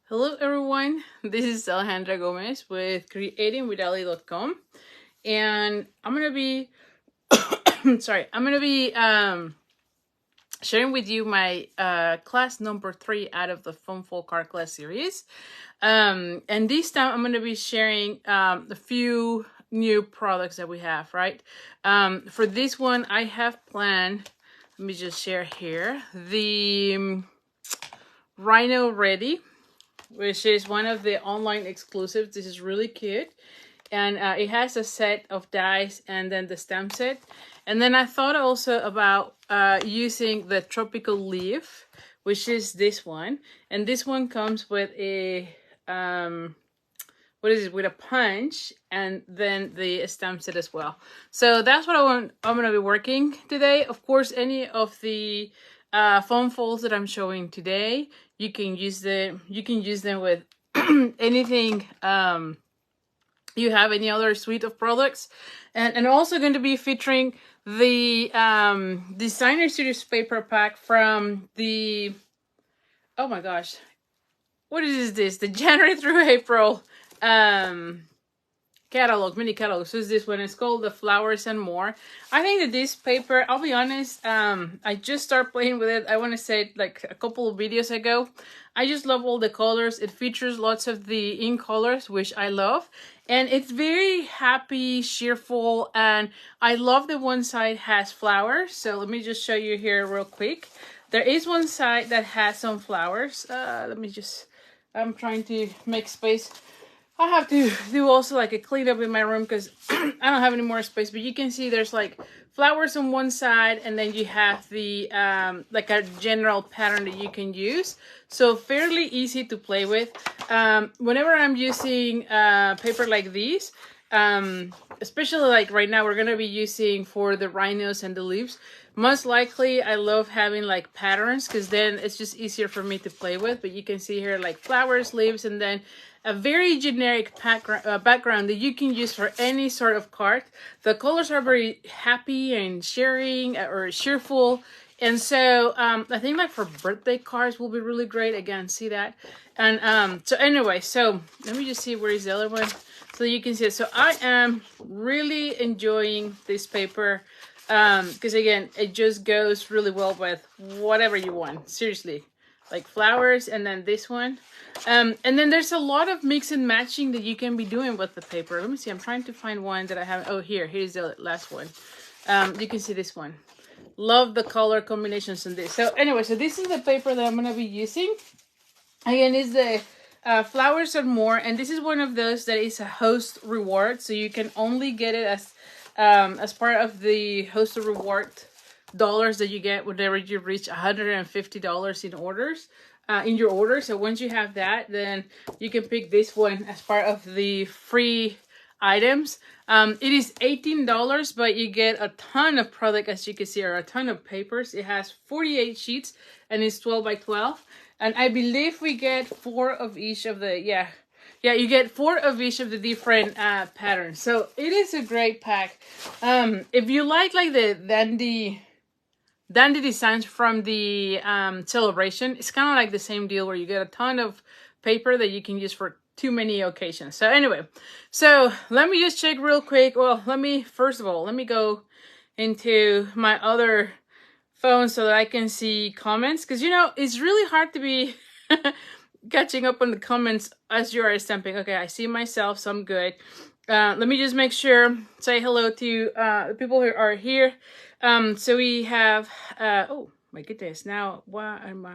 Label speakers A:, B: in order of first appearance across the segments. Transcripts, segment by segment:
A: Hello everyone, this is Alejandra Gomez with creatingwithali.com, and I'm gonna be sharing with you my class number 3 out of the Fun Folk Art class series. And this time I'm gonna be sharing a few new products that we have, right? For this one I have planned, let me just share here, the Rhino Ready, which is one of the online exclusives. This is really cute. And it has a set of dies and then the stamp set. And then I thought also about using the tropical leaf, which is this one. And this one comes with a, with a punch and then the stamp set as well. So that's what I'm going to be working today. Of course, any of the foam folds that I'm showing today, you can use them with anything you have, any other suite of products. And also going to be featuring the designer series paper pack from the, oh my gosh, what is this, the January through April catalog, mini catalog. So this one is called The Flowers and More. I think that this paper, I'll be honest, I just started playing with it, I want to say like a couple of videos ago. I just love all the colors. It features lots of the ink colors, which I love. And it's very happy, cheerful, and I love that one side has flowers. So let me just show you here real quick. There is one side that has some flowers. I'm trying to make space. I have to do also like a cleanup in my room because I don't have any more space, but you can see there's like flowers on one side and then you have the like a general pattern that you can use. So fairly easy to play with. Whenever I'm using paper like these, especially like right now we're gonna be using for the rhinos and the leaves, most likely I love having like patterns because then it's just easier for me to play with. But you can see here like flowers, leaves, and then a very generic background that you can use for any sort of card. The colors are very happy and sharing or cheerful. And so I think like for birthday cards will be really great. Again, see that. And so anyway, so let me just see where is the other one. So you can see it. So I am really enjoying this paper because again, it just goes really well with whatever you want. Seriously, like flowers, and then this one. And then there's a lot of mix and matching that you can be doing with the paper. Let me see, I'm trying to find one that I have. Oh, here's the last one. You can see this one. Love the color combinations in this. So anyway, so this is the paper that I'm going to be using. Again, it's the Flowers and More. And this is one of those that is a host reward. So you can only get it as part of the host reward dollars that you get whenever you reach $150 in orders. In your order. So once you have that, then you can pick this one as part of the free items. It is $18, but you get a ton of product, as you can see, or a ton of papers. It has 48 sheets and it's 12 by 12. And I believe we get 4 of each of the, you get 4 of each of the different patterns. So it is a great pack. If you like the dandy designs from the celebration, it's kind of like the same deal where you get a ton of paper that you can use for too many occasions. So anyway, so let me just check real quick. Well, first of all, let me go into my other phone so that I can see comments, because you know it's really hard to be catching up on the comments as you are stamping. Okay, I see myself, so I'm good. Let me just make sure, say hello to the people who are here. So we have, oh my goodness, now what am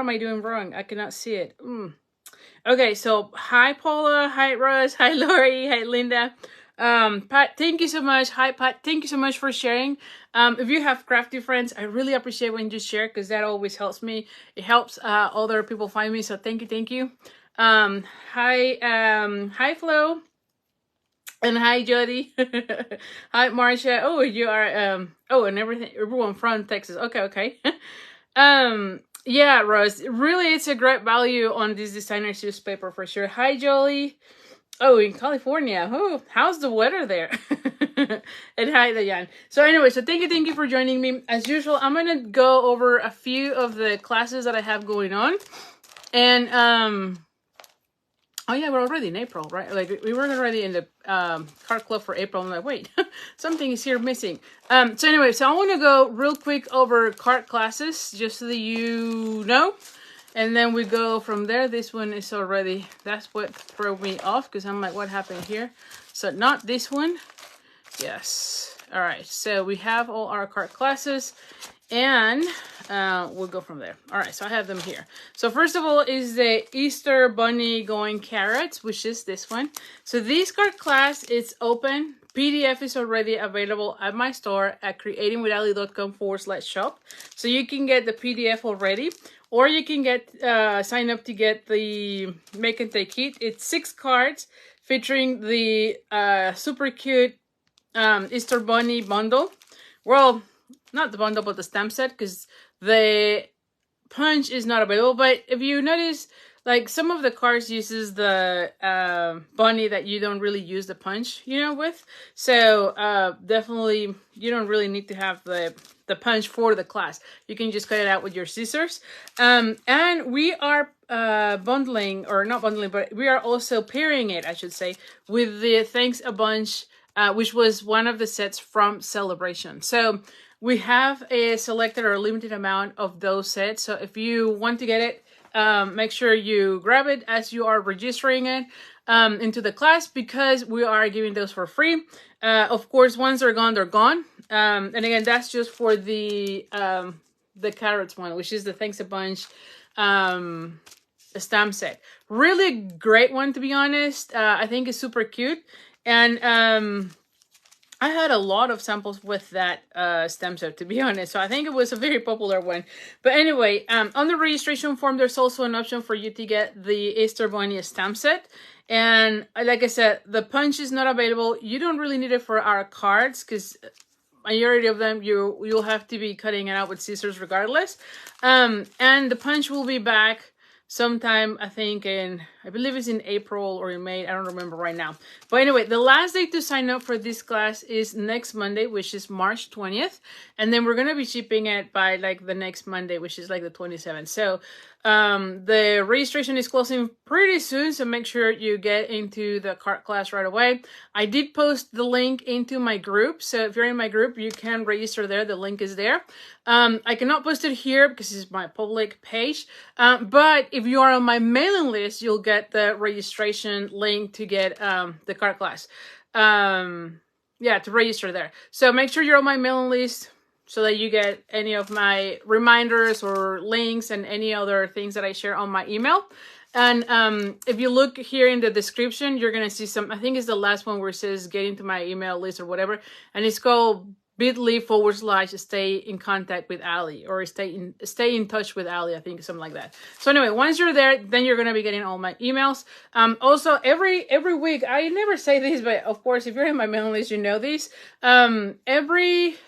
A: I doing wrong? I cannot see it. Okay, so hi Paula, hi Rose, hi Lori, hi Linda. Pat, thank you so much. Hi Pat, thank you so much for sharing. If you have crafty friends, I really appreciate when you share because that always helps me. It helps other people find me, so thank you. Hi Flo. And hi, Jody. Hi, Marcia. Oh, you are, and everyone from Texas. Okay. Yeah, Rose, really, it's a great value on this designer series paper for sure. Hi, Jolie. Oh, in California. Oh, how's the weather there? And hi, Diane. So anyway, so thank you for joining me. As usual, I'm going to go over a few of the classes that I have going on. And oh yeah, we're already in April, right? Like we were already in the card club for April. I'm like, wait, something is here missing. So anyway, so I want to go real quick over card classes just so that you know. And then we go from there. This one is already, that's what threw me off because I'm like, what happened here? So not this one. Yes. All right. So we have all our card classes and we'll go from there. All right. So I have them here. So first of all is the Easter Bunny Going Carrots, which is this one. So this card class, it's open. PDF is already available at my store at creatingwithali.com/shop. So you can get the PDF already, or you can get sign up to get the Make and Take kit. It's 6 cards featuring the super cute Easter Bunny bundle. Well, not the bundle, but the stamp set, because the punch is not available. But if you notice, like some of the cards uses the bunny that you don't really use the punch, you know, with. So definitely you don't really need to have the punch for the class. You can just cut it out with your scissors. And we are bundling, or not bundling, but we are also pairing it, I should say, with the Thanks a Bunch, which was one of the sets from Celebration. So we have a selected or a limited amount of those sets. So if you want to get it, make sure you grab it as you are registering it into the class, because we are giving those for free. Of course, once they're gone, they're gone. And again, that's just for the carrots one, which is the Thanks a Bunch stamp set. Really great one, to be honest. I think it's super cute. And I had a lot of samples with that stamp set, to be honest. So I think it was a very popular one. But anyway, on the registration form, there's also an option for you to get the Easter Bunny stamp set. And like I said, the punch is not available. You don't really need it for our cards, because majority of them you'll have to be cutting it out with scissors regardless. And the punch will be back sometime, I think I believe it's in April or in May. I don't remember right now. But anyway, the last day to sign up for this class is next Monday, which is March 20th. And then we're going to be shipping it by like the next Monday, which is like the 27th. So the registration is closing pretty soon, so make sure you get into the card class right away. I did post the link into my group, so if you're in my group, you can register there. The link is there. I cannot post it here because it's my public page, but if you are on my mailing list, you'll get the registration link to get the card class. Yeah, to register there. So make sure you're on my mailing list, so that you get any of my reminders or links and any other things that I share on my email. And if you look here in the description, you're going to see some, I think it's the last one where it says get into my email list or whatever. And it's called bit.ly/stay in contact with Ali, or stay in touch with Ali, I think, something like that. So anyway, once you're there, then you're going to be getting all my emails. Also, every week, I never say this, but of course, if you're in my mailing list, you know this. Every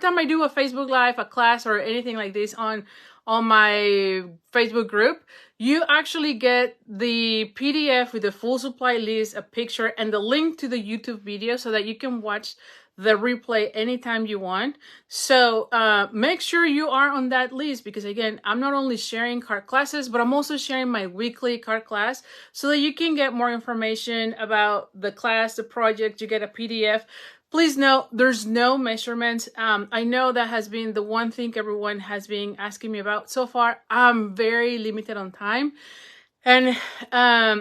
A: time I do a Facebook Live, a class, or anything like this on my Facebook group, you actually get the PDF with the full supply list, a picture, and the link to the YouTube video so that you can watch the replay anytime you want. So make sure you are on that list, because again, I'm not only sharing card classes, but I'm also sharing my weekly card class so that you can get more information about the class, the project. You get a PDF. Please note, there's no measurements. I know that has been the one thing everyone has been asking me about so far. I'm very limited on time, and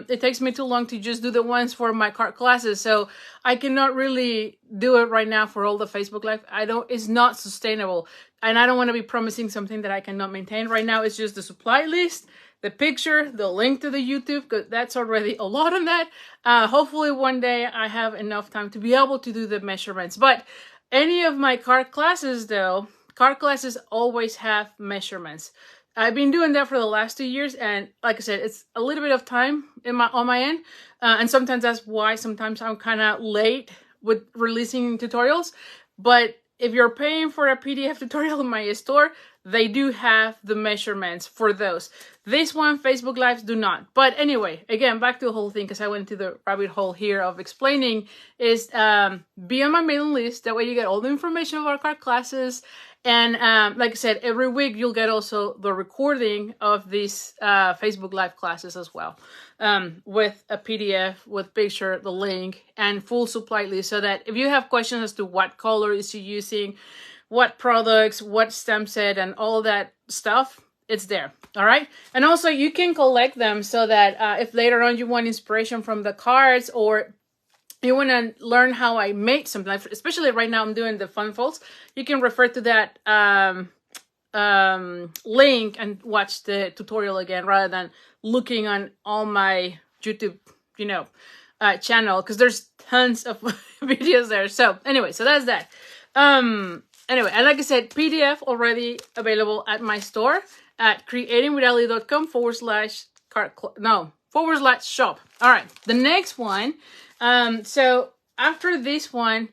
A: it takes me too long to just do the ones for my card classes. So I cannot really do it right now for all the Facebook Live. It's not sustainable, and I don't want to be promising something that I cannot maintain. Right now, it's just the supply list, the picture, the link to the YouTube, because that's already a lot on that. Hopefully one day I have enough time to be able to do the measurements. But any of my card classes though, card classes always have measurements. I've been doing that for the last 2 years, and like I said, it's a little bit of time on my end, and sometimes that's why sometimes I'm kind of late with releasing tutorials. But if you're paying for a PDF tutorial in my store, they do have the measurements for those. This one, Facebook Lives do not. But anyway, again, back to the whole thing, because I went to the rabbit hole here of explaining, is be on my mailing list. That way you get all the information about our card classes. And like I said, every week you'll get also the recording of these Facebook Live classes as well, with a PDF, with picture, the link, and full supply list, so that if you have questions as to what color is you using, what products, what stamp set, and all that stuff, it's there. All right. And also you can collect them so that if later on you want inspiration from the cards, or you want to learn how I made something, especially right now I'm doing the fun folds, you can refer to that link and watch the tutorial again, rather than looking on all my YouTube, channel, because there's tons of videos there. So anyway, so that's that. Anyway, and like I said, PDF already available at my store at creatingwithali.com/shop. All right, the next one. So after this one,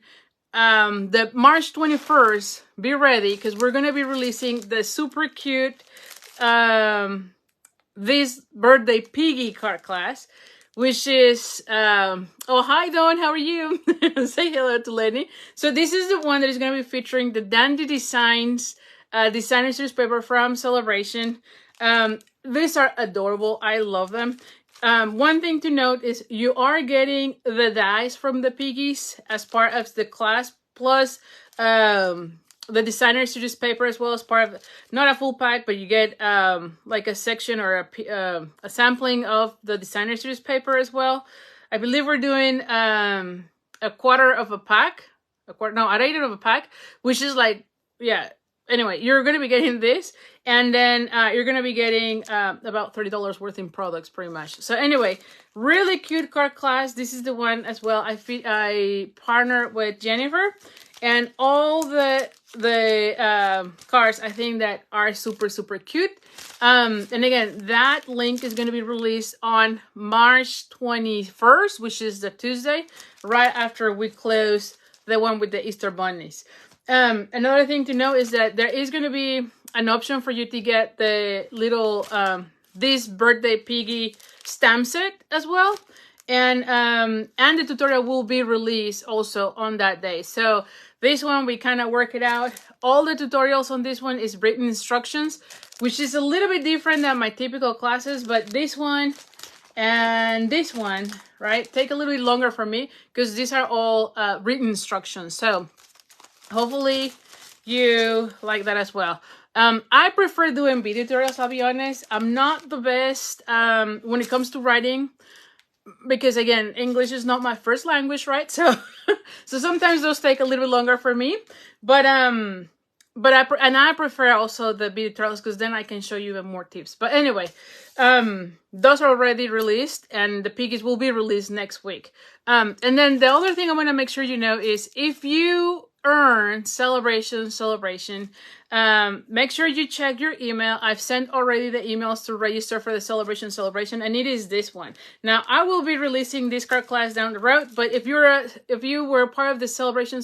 A: the March 21st, be ready, because we're going to be releasing the super cute, this birthday piggy card class, which is, oh, hi, Dawn, how are you? Say hello to Lenny. So this is the one that is going to be featuring the Dandy Designs, designer series paper from Celebration. These are adorable. I love them. One thing to note is you are getting the dies from the piggies as part of the class, plus the designer series paper as well, as part of, not a full pack, but you get like a section or a sampling of the designer series paper as well. I believe we're doing a quarter of a pack, an eighth of a pack, which is like, yeah. Anyway, you're going to be getting this, and then you're going to be getting about $30 worth in products, pretty much. So anyway, really cute card class. This is the one as well. I partnered with Jennifer, and all the cards, I think, that are super, super cute. And again, that link is going to be released on March 21st, which is the Tuesday, right after we close the one with the Easter bunnies. Another thing to know is that there is going to be an option for you to get the little, this birthday piggy stamp set as well. And the tutorial will be released also on that day. So this one, we kind of work it out. All the tutorials on this one is written instructions, which is a little bit different than my typical classes, but this one and this one, right, take a little bit longer for me, because these are all written instructions. So hopefully you like that as well. I prefer doing video tutorials, I'll be honest. I'm not the best when it comes to writing, because again, English is not my first language, right? So sometimes those take a little bit longer for me. But I prefer also the video tutorials, because then I can show you even more tips. But anyway, those are already released, and the piggies will be released next week. And then the other thing I want to make sure you know is, if you earn celebration, make sure you check your email. I've sent already the emails to register for the celebration, and it is this one. Now I will be releasing this card class down the road, but if you were part of the celebration,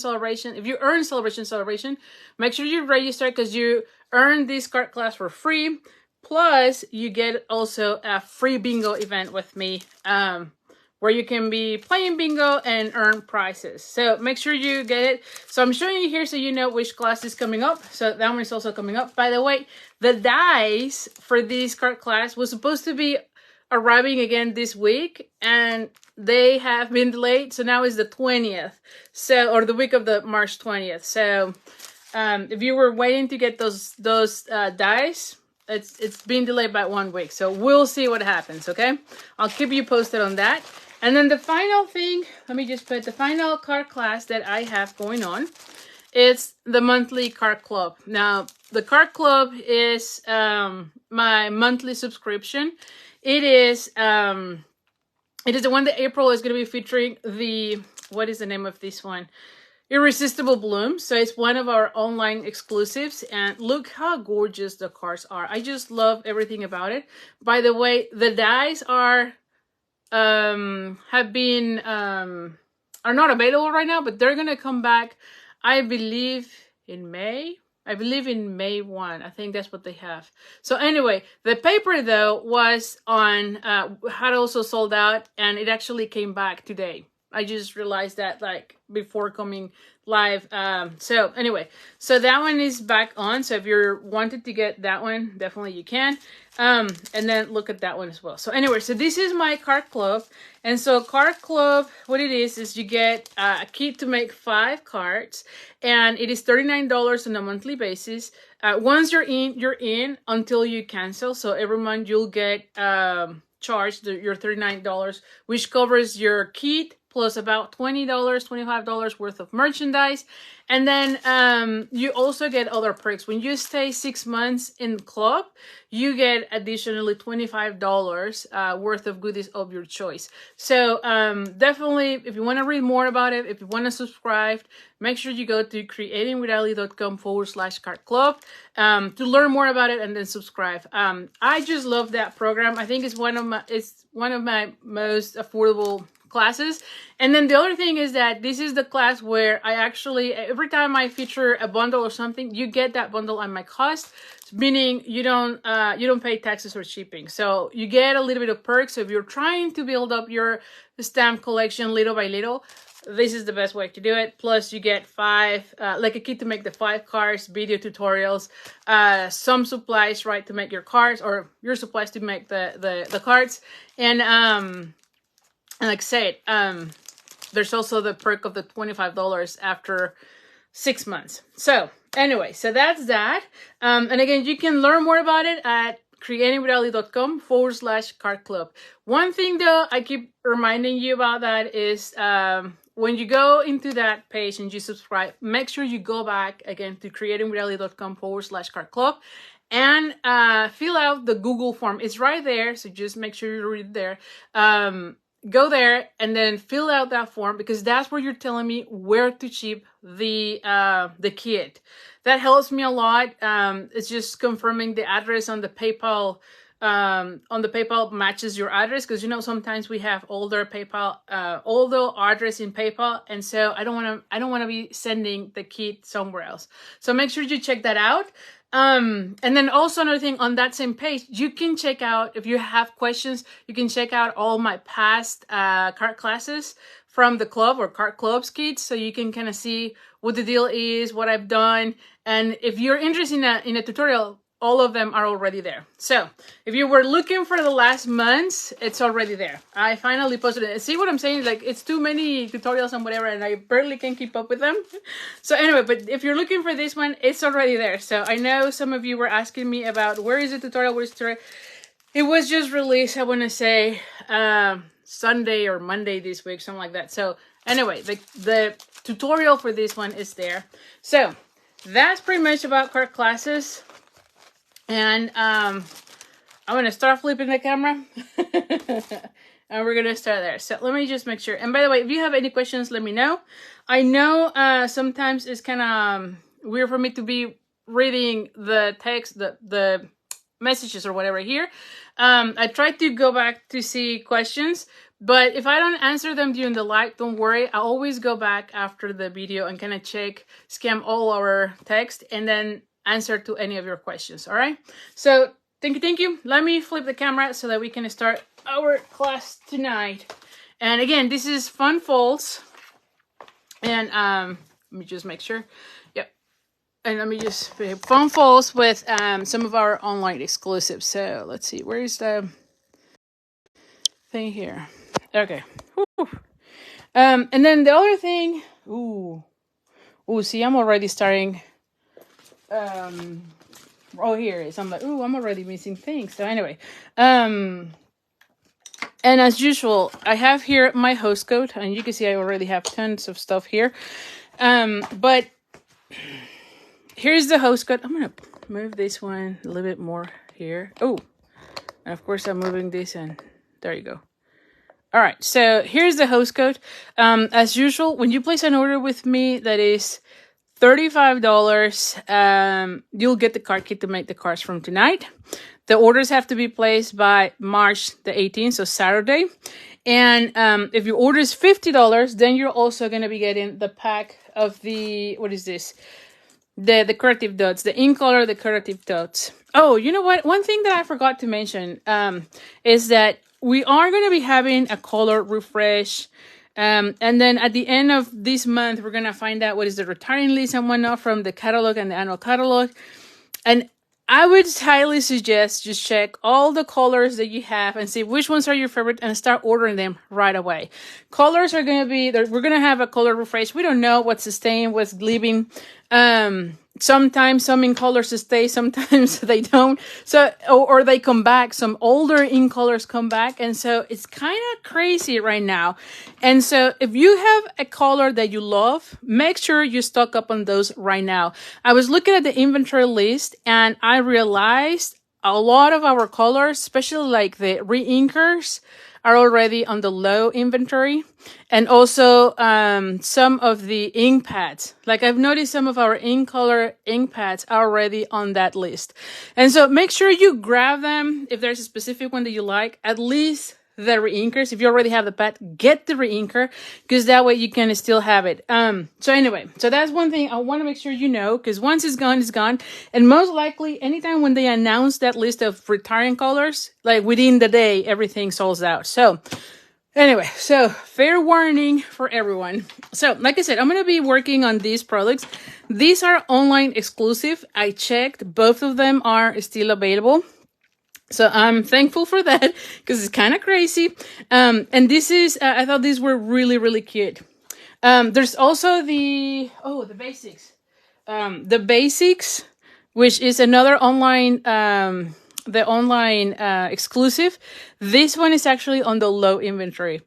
A: if you earn celebration, make sure you register, because you earn this card class for free, plus you get also a free bingo event with me, where you can be playing bingo and earn prizes. So make sure you get it. So I'm showing you here so you know which class is coming up. So that one is also coming up. By the way, the dies for this card class was supposed to be arriving again this week, and they have been delayed. So now is the 20th. So, or the week of the March 20th. So if you were waiting to get those dies, it's been delayed by 1 week. So we'll see what happens, okay? I'll keep you posted on that. And then the final thing, let me just put the final card class that I have going on. It's the monthly card club. Now, the card club is my monthly subscription. It is the one that April is going to be featuring. What is the name of this one? Irresistible Bloom. So it's one of our online exclusives, and look how gorgeous the cards are. I just love everything about it. By the way, the dies are not available right now, but they're gonna come back, I believe, in May. I believe in May 1. I think that's what they have. So anyway, the paper though was on, had also sold out, and it actually came back today. I just realized that like before coming live. So anyway, so that one is back on. So if you're wanted to get that one, definitely you can. And then look at that one as well. So anyway, so this is my card club. And so card club, what it is you get a kit to make 5 cards, and it is $39 on a monthly basis. Once you're in until you cancel. So every month you'll get charged your $39, which covers your kit plus about $20, $25 worth of merchandise. And then you also get other perks. When you stay 6 months in club, you get additionally $25 worth of goodies of your choice. So definitely, if you want to read more about it, if you want to subscribe, make sure you go to creatingwithali.com/card club to learn more about it and then subscribe. I just love that program. I think it's one of my most affordable classes. And then the other thing is that this is the class where I actually, every time I feature a bundle or something, you get that bundle at my cost, meaning you don't pay taxes or shipping. So you get a little bit of perks. So if you're trying to build up your stamp collection little by little, this is the best way to do it. Plus you get 5, like a kit to make the 5 cards, video tutorials, some supplies, right, to make your cards, or your supplies to make the cards. And like I said, there's also the perk of the $25 after 6 months. So anyway, so that's that. And again, you can learn more about it at creatingwithali.com/card club. One thing though, I keep reminding you about that is when you go into that page and you subscribe, make sure you go back again to creatingwithali.com/card club and fill out the Google form. It's right there, so just make sure you read it there. Go there and then fill out that form, because that's where you're telling me where to ship the kit. That helps me a lot. It's just confirming the address on the PayPal. On the PayPal matches your address, because you know sometimes we have older PayPal, older address in PayPal, and so I don't want to be sending the kit somewhere else. So make sure you check that out. And then also another thing, on that same page, you can check out, if you have questions, you can check out all my past card classes from the club or card clubs kits, so you can kind of see what the deal is, what I've done. And if you're interested in a tutorial, all of them are already there. So if you were looking for the last months, it's already there. I finally posted it. See what I'm saying? Like, it's too many tutorials and whatever, and I barely can keep up with them. So anyway, but if you're looking for this one, it's already there. So I know some of you were asking me about where is the tutorial, where's the tutorial? It was just released, I want to say, Sunday or Monday this week, something like that. So anyway, the tutorial for this one is there. So that's pretty much about card classes. And I'm going to start flipping the camera. And we're going to start there. So let me just make sure. And by the way, if you have any questions, let me know. I know sometimes it's kind of weird for me to be reading the text, the messages or whatever here. I try to go back to see questions. But if I don't answer them during the live, don't worry. I always go back after the video and kind of scan all our text, and then answer to any of your questions. All right, so thank you. Let me flip the camera so that we can start our class tonight. And again, this is Fun Folds, and let me just make sure. Yep. And let me just Fun Folds with some of our online exclusives. So let's see, where is the thing here? Okay. Whew. And then the other thing, see, I'm already starting. Here it is. I'm like, I'm already missing things. So anyway, and as usual, I have here my host code, and you can see I already have tons of stuff here. But here's the host code. I'm gonna move this one a little bit more here. And of course I'm moving this, and there you go. All right, so here's the host code. As usual, when you place an order with me that is $35, you'll get the card kit to make the cards from tonight. The orders have to be placed by March the 18th, so Saturday. And if your order is $50, then you're also going to be getting the pack of the, what is this? the decorative dots, the ink color decorative dots. Oh, you know what? One thing that I forgot to mention is that we are going to be having a color refresh. And then at the end of this month, we're going to find out what is the retiring list and whatnot from the catalog and the annual catalog. And I would highly suggest just check all the colors that you have and see which ones are your favorite and start ordering them right away. Colors are going to be, we're going to have a color refresh. We don't know what's staying, what's leaving. Sometimes some ink colors stay, sometimes they don't. So, or they come back. Some older ink colors come back. And so it's kind of crazy right now. And so if you have a color that you love, make sure you stock up on those right now. I was looking at the inventory list and I realized a lot of our colors, especially like the re-inkers, are already on the low inventory. And also some of the ink pads. Like I've noticed some of our ink color ink pads are already on that list. And so make sure you grab them if there's a specific one that you like. At least the re-inkers. If you already have the pad, get the re-inker, because that way you can still have it. So anyway, so that's one thing I want to make sure you know, because once it's gone, it's gone. And most likely, anytime when they announce that list of retiring colors, like within the day, everything sells out. So anyway, so fair warning for everyone. So like I said, I'm going to be working on these products. These are online exclusive. I checked. Both of them are still available. So I'm thankful for that because it's kind of crazy. And this is, I thought these were really, really cute. There's also the basics. The basics, which is another online, the online exclusive. This one is actually on the low inventory.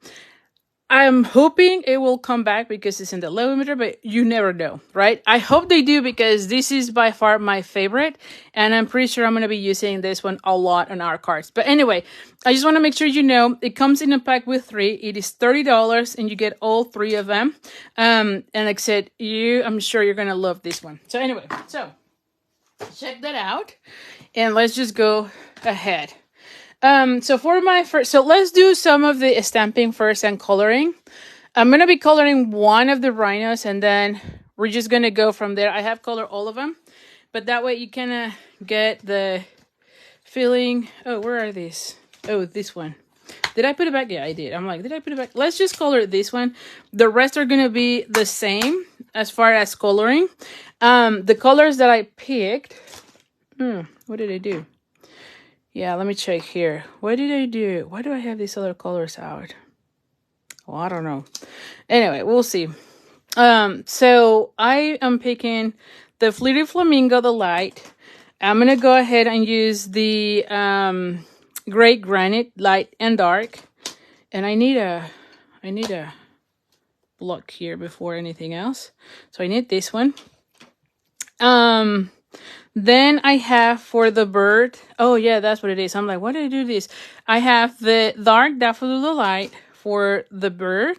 A: I'm hoping it will come back because it's in the low inventory, but you never know, right? I hope they do because this is by far my favorite, and I'm pretty sure I'm going to be using this one a lot on our cards. But anyway, I just want to make sure you know it comes in a pack with 3. It is $30, and you get all 3 of them. And like I said, I'm sure you're going to love this one. So anyway, so check that out, and let's just go ahead. So for my first, so let's do some of the stamping first and coloring. I'm going to be coloring one of the rhinos and then we're just going to go from there. I have colored all of them, but that way you kind of get the feeling. Oh, where are these? Oh, this one. Did I put it back? Yeah, I did. I'm like, did I put it back? Let's just color this one. The rest are going to be the same as far as coloring. The colors that I picked. What did I do? Yeah, let me check here. What did I do? Why do I have these other colors out? Well, I don't know. Anyway, we'll see. So I am picking the Fleeting Flamingo, the light. I'm going to go ahead and use the Gray Granite, light and dark. And I need a block here before anything else. So I need this one. Then I have for the bird. Oh, yeah, that's what it is. I'm like, why did I do this? I have the dark daffodil light for the bird.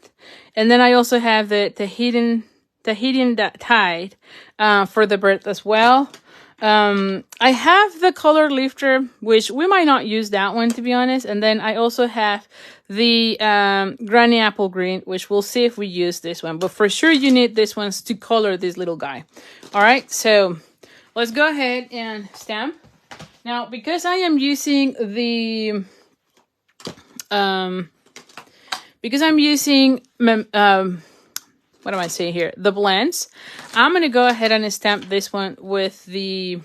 A: And then I also have the Tahitian tide for the bird as well. I have the color lifter, which we might not use that one, to be honest. And then I also have the Granny Apple Green, which we'll see if we use this one. But for sure, you need this one to color this little guy. All right, so let's go ahead and stamp. Now, because I am using the, because I'm using, what am I saying here? The blends. I'm going to go ahead and stamp this one with the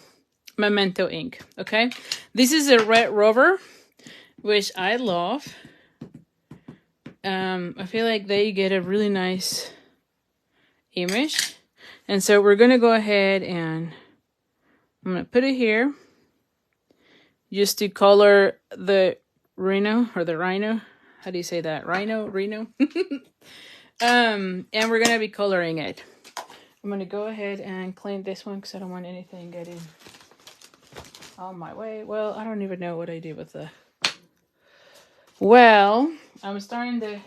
A: Memento ink, okay? This is a Red Rover, which I love. I feel like they get a really nice image. And so we're going to go ahead and I'm going to put it here just to color the rhino or the rhino. How do you say that? Rhino? And we're going to be coloring it. I'm going to go ahead and clean this one because I don't want anything getting on my way. Well, I don't even know what I did with the... Well, I'm starting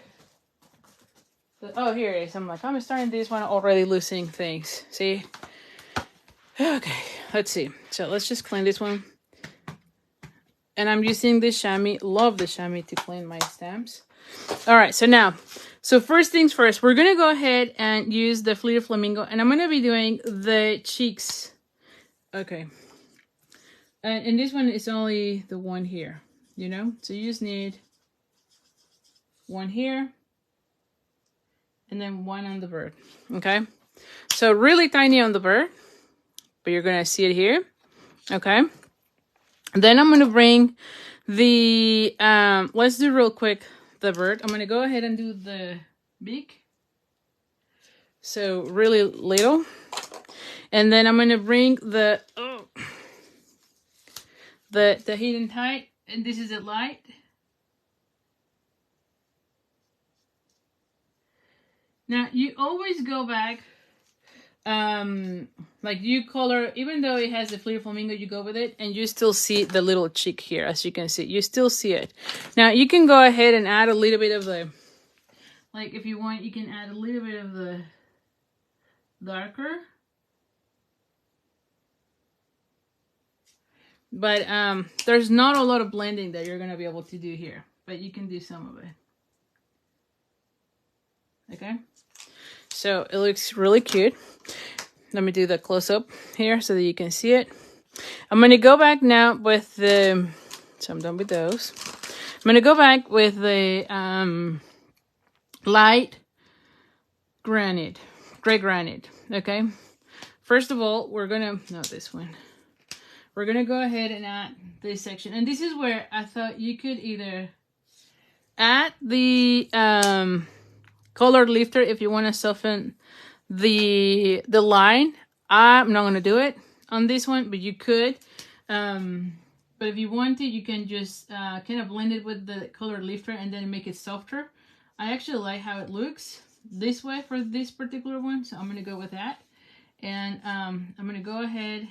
A: oh, here it is. I'm starting this one already losing things. See? Okay, let's see. So let's just clean this one. And I'm using the chamois. Love the chamois to clean my stamps. All right, so now, so first things first, we're going to go ahead and use the Fleet Flamingo, and I'm going to be doing the cheeks. Okay. And this one is only the one here, you know? So you just need one here, and then one on the bird, okay? So really tiny on the bird, but you're going to see it here, okay? And then I'm going to bring the, let's do real quick the bird. I'm going to go ahead and do the beak. So really little. And then I'm going to bring the hidden tight, and this is a light. Now you always go back, like you color, even though it has the Fleet Flamingo, you go with it, and you still see the little cheek here, as you can see. You still see it. Now you can go ahead and add a little bit of the, like if you want, you can add a little bit of the darker. But there's not a lot of blending that you're going to be able to do here, but you can do some of it. Okay, so it looks really cute. Let me do the close-up here so that you can see it. I'm going to go back now with the, so I'm done with those. I'm going to go back with the light granite, gray granite, okay? First of all, we're going to, not this one. We're going to go ahead and add this section. And this is where I thought you could either add the color lifter if you want to soften the line. I'm not going to do it on this one, but you could. But if you want to, you can just kind of blend it with the color lifter and then make it softer. I actually like how it looks this way for this particular one, so I'm going to go with that. And I'm going to go ahead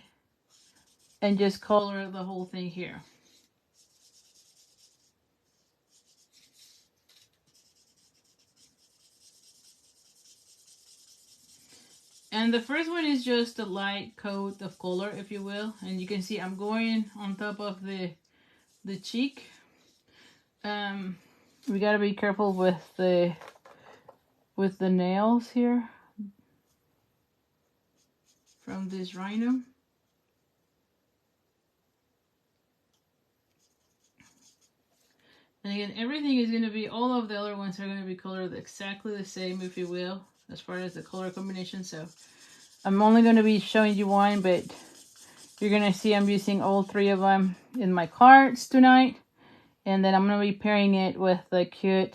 A: and just color the whole thing here. And the first one is just a light coat of color, if you will. And you can see I'm going on top of the cheek. We gotta be careful with the nails here from this rhino. And again, everything is going to be, all of the other ones are going to be colored exactly the same, if you will, as far as the color combination. So I'm only going to be showing you one, but you're going to see I'm using all three of them in my cards tonight. And then I'm going to be pairing it with the cute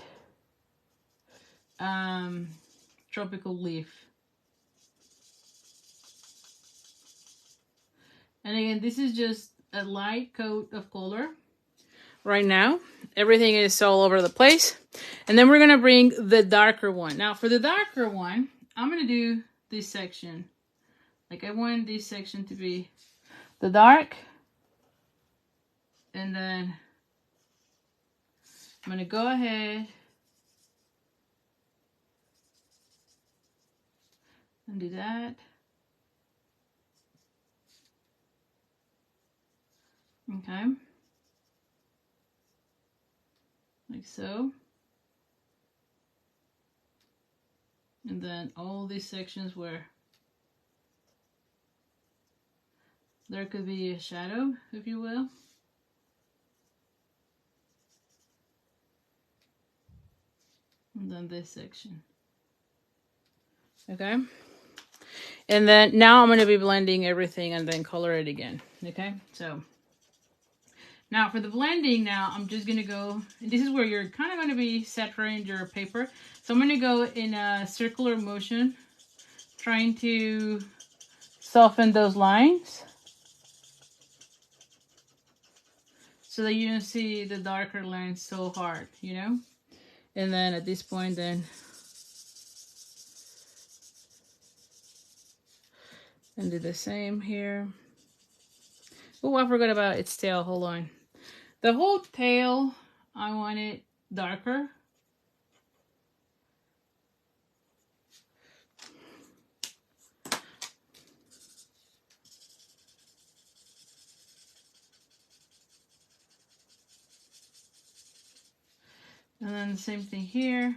A: tropical leaf. And again, this is just a light coat of color. Right now, everything is all over the place. And then we're going to bring the darker one. Now, for the darker one, I'm going to do this section. Like, I want this section to be the dark. And then I'm going to go ahead and do that. Okay. Like so. And then all these sections where there could be a shadow, if you will. And then this section. Okay. And then now I'm going to be blending everything and then color it again. Okay. So now for the blending, now I'm just going to go, and this is where you're kind of going to be saturating your paper. So I'm going to go in a circular motion, trying to soften those lines so that you don't see the darker lines so hard, you know? And then at this point, then, and do the same here. Oh, I forgot about its tail. Hold on. The whole tail, I want it darker. And then the same thing here.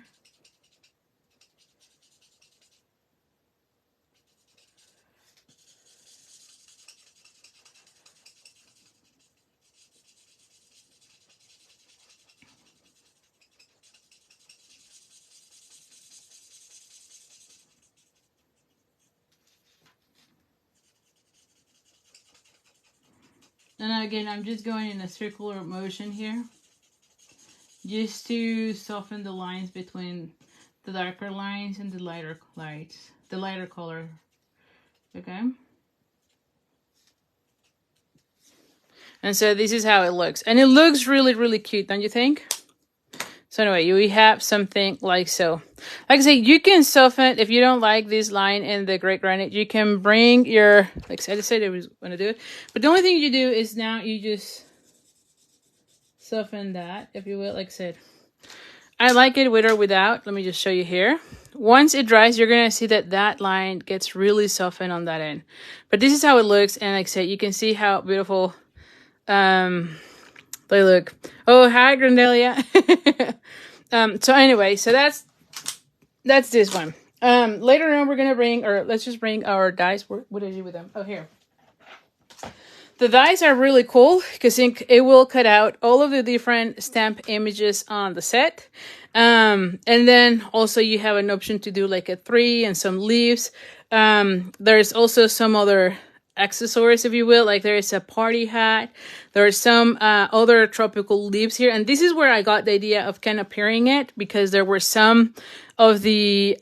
A: And again, I'm just going in a circular motion here, just to soften the lines between the darker lines and the lighter lights, the lighter color. Okay. And so this is how it looks. And it looks really, really cute, don't you think? So anyway, we have something like so. Like I say, you can soften, if you don't like this line in the gray granite, you can bring your, like I said I was going to do it. But the only thing you do is now you just soften that, if you will, like I said. I like it with or without. Let me just show you here. Once it dries, you're going to see that that line gets really softened on that end. But this is how it looks. And like I said, you can see how beautiful they look. Oh, hi, Grandelia. So anyway, so that's this one. Later on, we're going to bring, or let's just bring our dies. What did I do with them? Oh, here. The dies are really cool because it will cut out all of the different stamp images on the set. And then also you have an option to do like a 3 and some leaves. There's also some other accessories, if you will, like there is a party hat. There are some other tropical leaves here. And this is where I got the idea of kind of pairing it, because there were some of the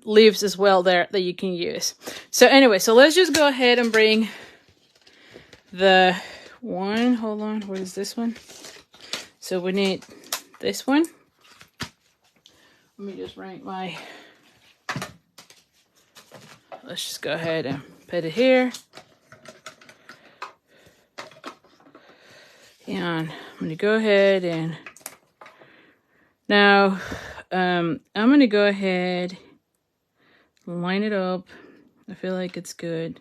A: leaves as well there that you can use. So anyway, so let's just go ahead and bring the one. Hold on, what is this one? So we need this one. Let me just bring my, let's just go ahead and put it here. And I'm going to go ahead and now I'm going to go ahead, line it up. I feel like it's good.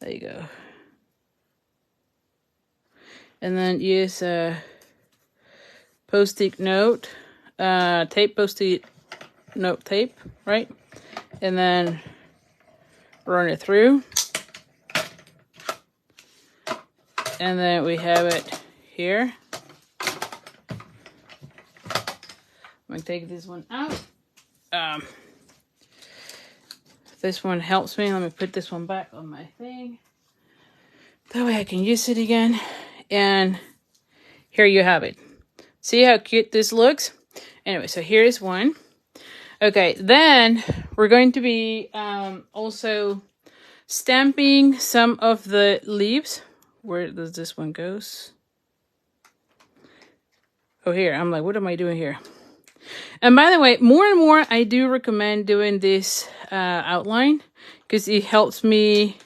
A: There you go. And then use a post-it note, post-it note tape, right? And then run it through. And then we have it here. I'm gonna take this one out. This one helps me. Let me put this one back on my thing. That way I can use it again. And here you have it. See how cute this looks? Anyway, so here's one. Okay, then we're going to be also stamping some of the leaves. Where does this one goes? Oh, here. I'm like, what am I doing here? And by the way, more and more, I do recommend doing this outline because it helps me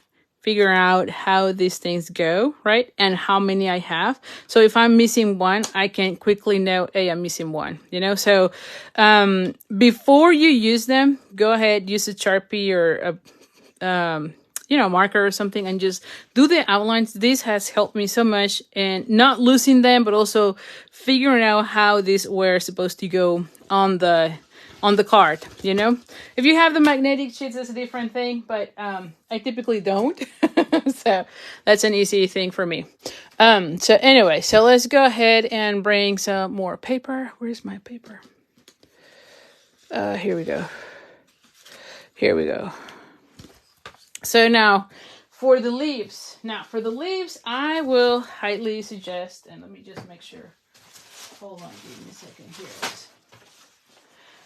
A: figure out how these things go, right? And how many I have. So if I'm missing one, I can quickly know, hey, I'm missing one, you know? So before you use them, go ahead, use a Sharpie or a, marker or something and just do the outlines. This has helped me so much in not losing them, but also figuring out how these were supposed to go on the card, you know? If you have the magnetic sheets, that's a different thing, but I typically don't. So that's an easy thing for me. So anyway, so let's go ahead and bring some more paper. Where's my paper? Here we go. Here we go. So now for the leaves. I will highly suggest, and let me just make sure. Hold on, give me a second here.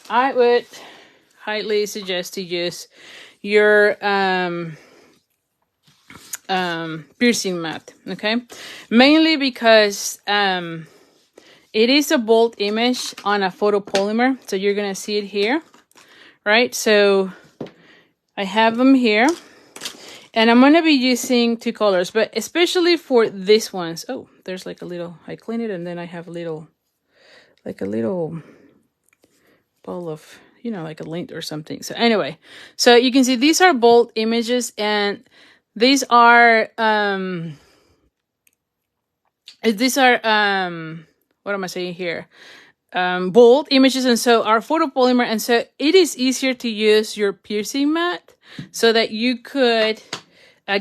A: I would highly suggest to use your piercing mat, okay? Mainly because it is a bold image on a photopolymer, so you're gonna see it here, right? So I have them here. And I'm going to be using 2 colors, but especially for these ones. Oh, there's like a little, I clean it and then I have a little ball of, like a lint or something. So anyway, so you can see these are bold images and these are these are what am I saying here? Bold images, and so are photopolymer, and so it is easier to use your piercing mat so that you could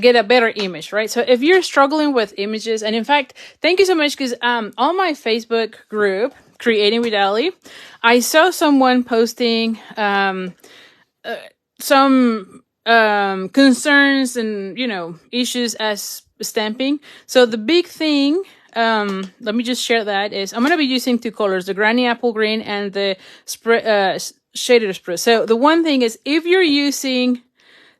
A: get a better image, right? So if you're struggling with images, and in fact, thank you so much, because on my Facebook group, Creating with Ali, I saw someone posting some concerns and, you know, issues as stamping. So the big thing, let me just share that, is I'm going to be using two colors, the Granny Apple Green and the Shaded Spruce. So the one thing is, if you're using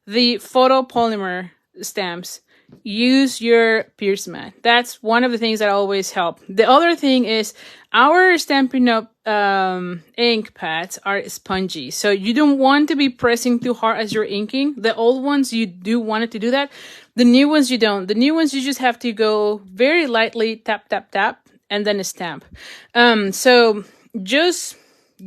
A: the photopolymer stamps, use your pierce mat. That's one of the things that always help. The other thing is, our Stampin' Up ink pads are spongy, so you don't want to be pressing too hard as you're inking. The old ones, you do want it to do that. The new ones, you don't. The new ones, you just have to go very lightly, tap, tap, tap, and then stamp. So just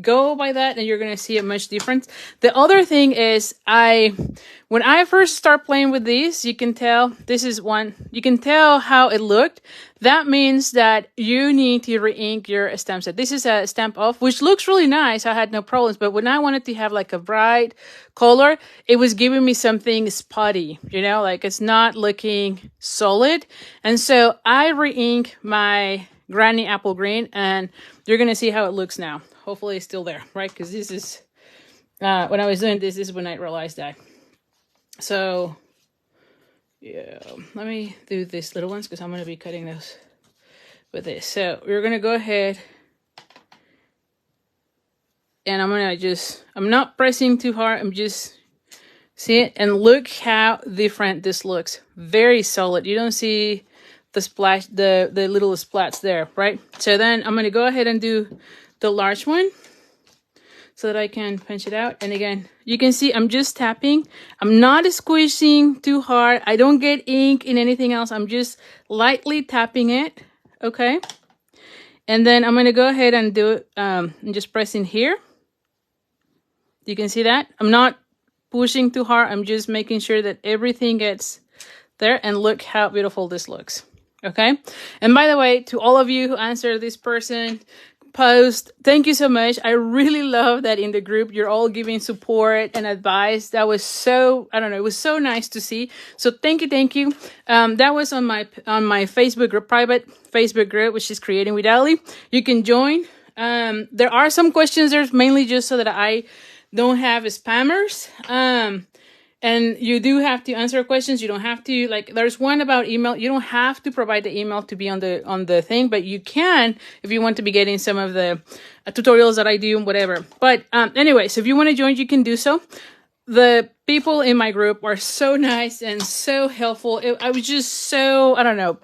A: go by that and you're going to see a much difference. The other thing is, when I first start playing with these, you can tell this is one, you can tell how it looked. That means that you need to re-ink your stamp set. This is a Stamp Off, which looks really nice. I had no problems, but when I wanted to have like a bright color, it was giving me something spotty, you know, like it's not looking solid. And so I re-ink my Granny Apple Green, and you're going to see how it looks now. Hopefully it's still there, right? Because this is, when I was doing this is when I realized that. So, yeah, let me do these little ones because I'm going to be cutting those with this. So we're going to go ahead and I'm going to just, I'm not pressing too hard. I'm just, see it? And look how different this looks. Very solid. You don't see the splash, the little splats there, right? So then I'm going to go ahead and do the large one so that I can punch it out. And again, you can see I'm just tapping. I'm not squishing too hard. I don't get ink in anything else. I'm just lightly tapping it, okay? And then I'm gonna go ahead and do it, and just pressing here. You can see that? I'm not pushing too hard. I'm just making sure that everything gets there, and look how beautiful this looks, okay? And by the way, to all of you who answered this person post, thank you so much. I really love that in the group you're all giving support and advice. That was so, I don't know, it was so nice to see. So thank you. That was on my Facebook group, private Facebook group, which is Creating with Ali. You can join. There are some questions there, mainly just so that I don't have spammers. And you do have to answer questions. You don't have to, like, there's one about email. You don't have to provide the email to be on the thing, but you can if you want to be getting some of the tutorials that I do and whatever. But anyway, so if you want to join, you can do so. The people in my group are so nice and so helpful. I was just so, I don't know.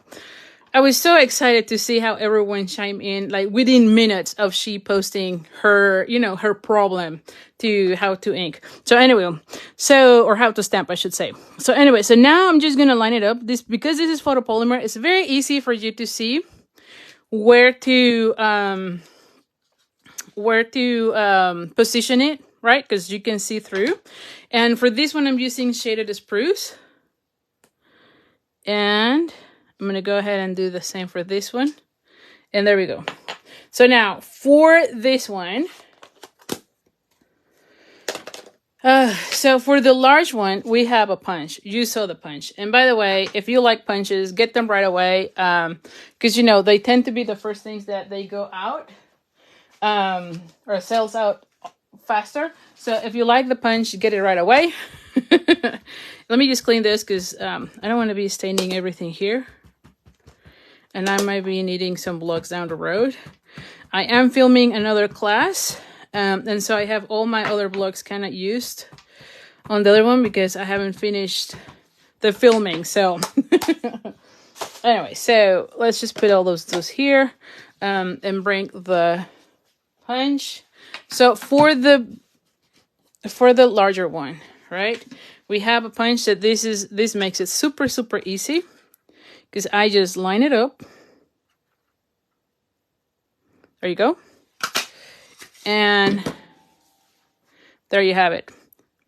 A: I was so excited to see how everyone chimed in, like within minutes of she posting her, you know, her problem to how to ink. So anyway, or how to stamp, I should say. So anyway, so now I'm just going to line it up. Because this is photopolymer, it's very easy for you to see where to position it, right? Because you can see through. And for this one, I'm using Shaded Spruce. And I'm going to go ahead and do the same for this one. And there we go. So now for this one, so for the large one, we have a punch. You saw the punch. And by the way, if you like punches, get them right away. Because, you know, they tend to be the first things that they go out or sells out faster. So if you like the punch, get it right away. Let me just clean this because I don't want to be staining everything here. And I might be needing some blocks down the road. I am filming another class. And so I have all my other blocks kind of used on the other one because I haven't finished the filming. So anyway, so let's just put all those here and bring the punch. So for the larger one, right? We have a punch that this makes it super, super easy. Because I just line it up. There you go. And there you have it.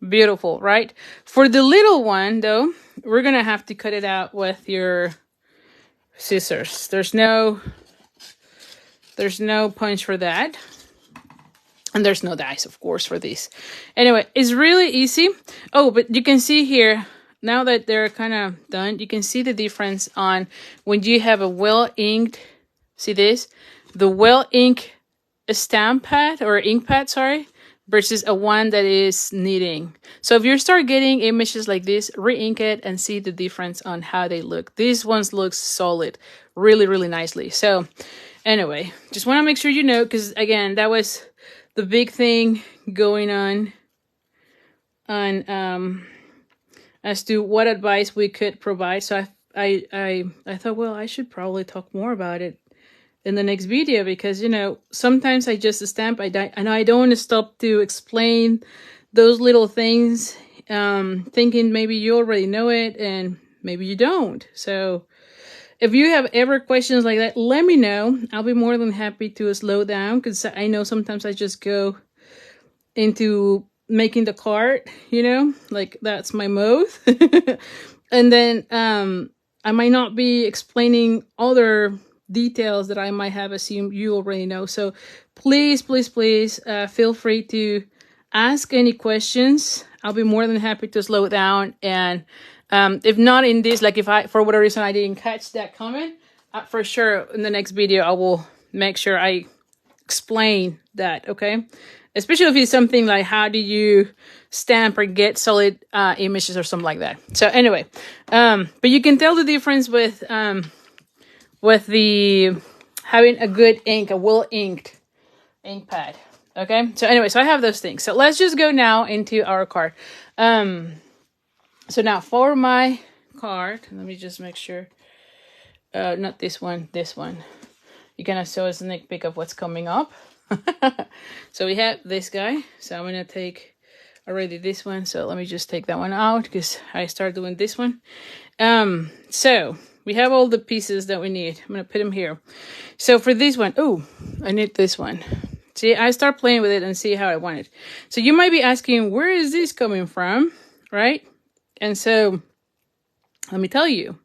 A: Beautiful, right? For the little one, though, we're going to have to cut it out with your scissors. There's no punch for that. And there's no dice, of course, for this. Anyway, it's really easy. Oh, but you can see here, now that they're kind of done, you can see the difference on when you have a well-inked, see this? The well-inked stamp pad, or ink pad, sorry, versus a one that is knitting. So if you start getting images like this, re-ink it and see the difference on how they look. These ones look solid, really, really nicely. So anyway, just want to make sure you know, because again, that was the big thing going on as to what advice we could provide. So I thought, well, I should probably talk more about it in the next video, because you know, sometimes I just stamp, and I don't want to stop to explain those little things, thinking maybe you already know it and maybe you don't. So if you have ever questions like that, let me know. I'll be more than happy to slow down, because I know sometimes I just go into making the card, you know, like that's my mode. And then I might not be explaining other details that I might have assumed you already know. So please, please, please feel free to ask any questions. I'll be more than happy to slow it down. And if not in this, like if I, for whatever reason, I didn't catch that comment, for sure in the next video, I will make sure I explain that, okay? Especially if it's something like how do you stamp or get solid images or something like that. So anyway, but you can tell the difference with the having a good ink, a well-inked ink pad. Okay, so anyway, so I have those things. So let's just go now into our card. So now for my card, let me just make sure, not this one, this one. You kind of saw a sneak peek of what's coming up. So we have this guy. So I'm going to take already this one. So let me just take that one out because I started doing this one. So we have all the pieces that we need. I'm going to put them here. So for this one, oh, I need this one. See, I start playing with it and see how I want it. So you might be asking, where is this coming from, right? And so let me tell you,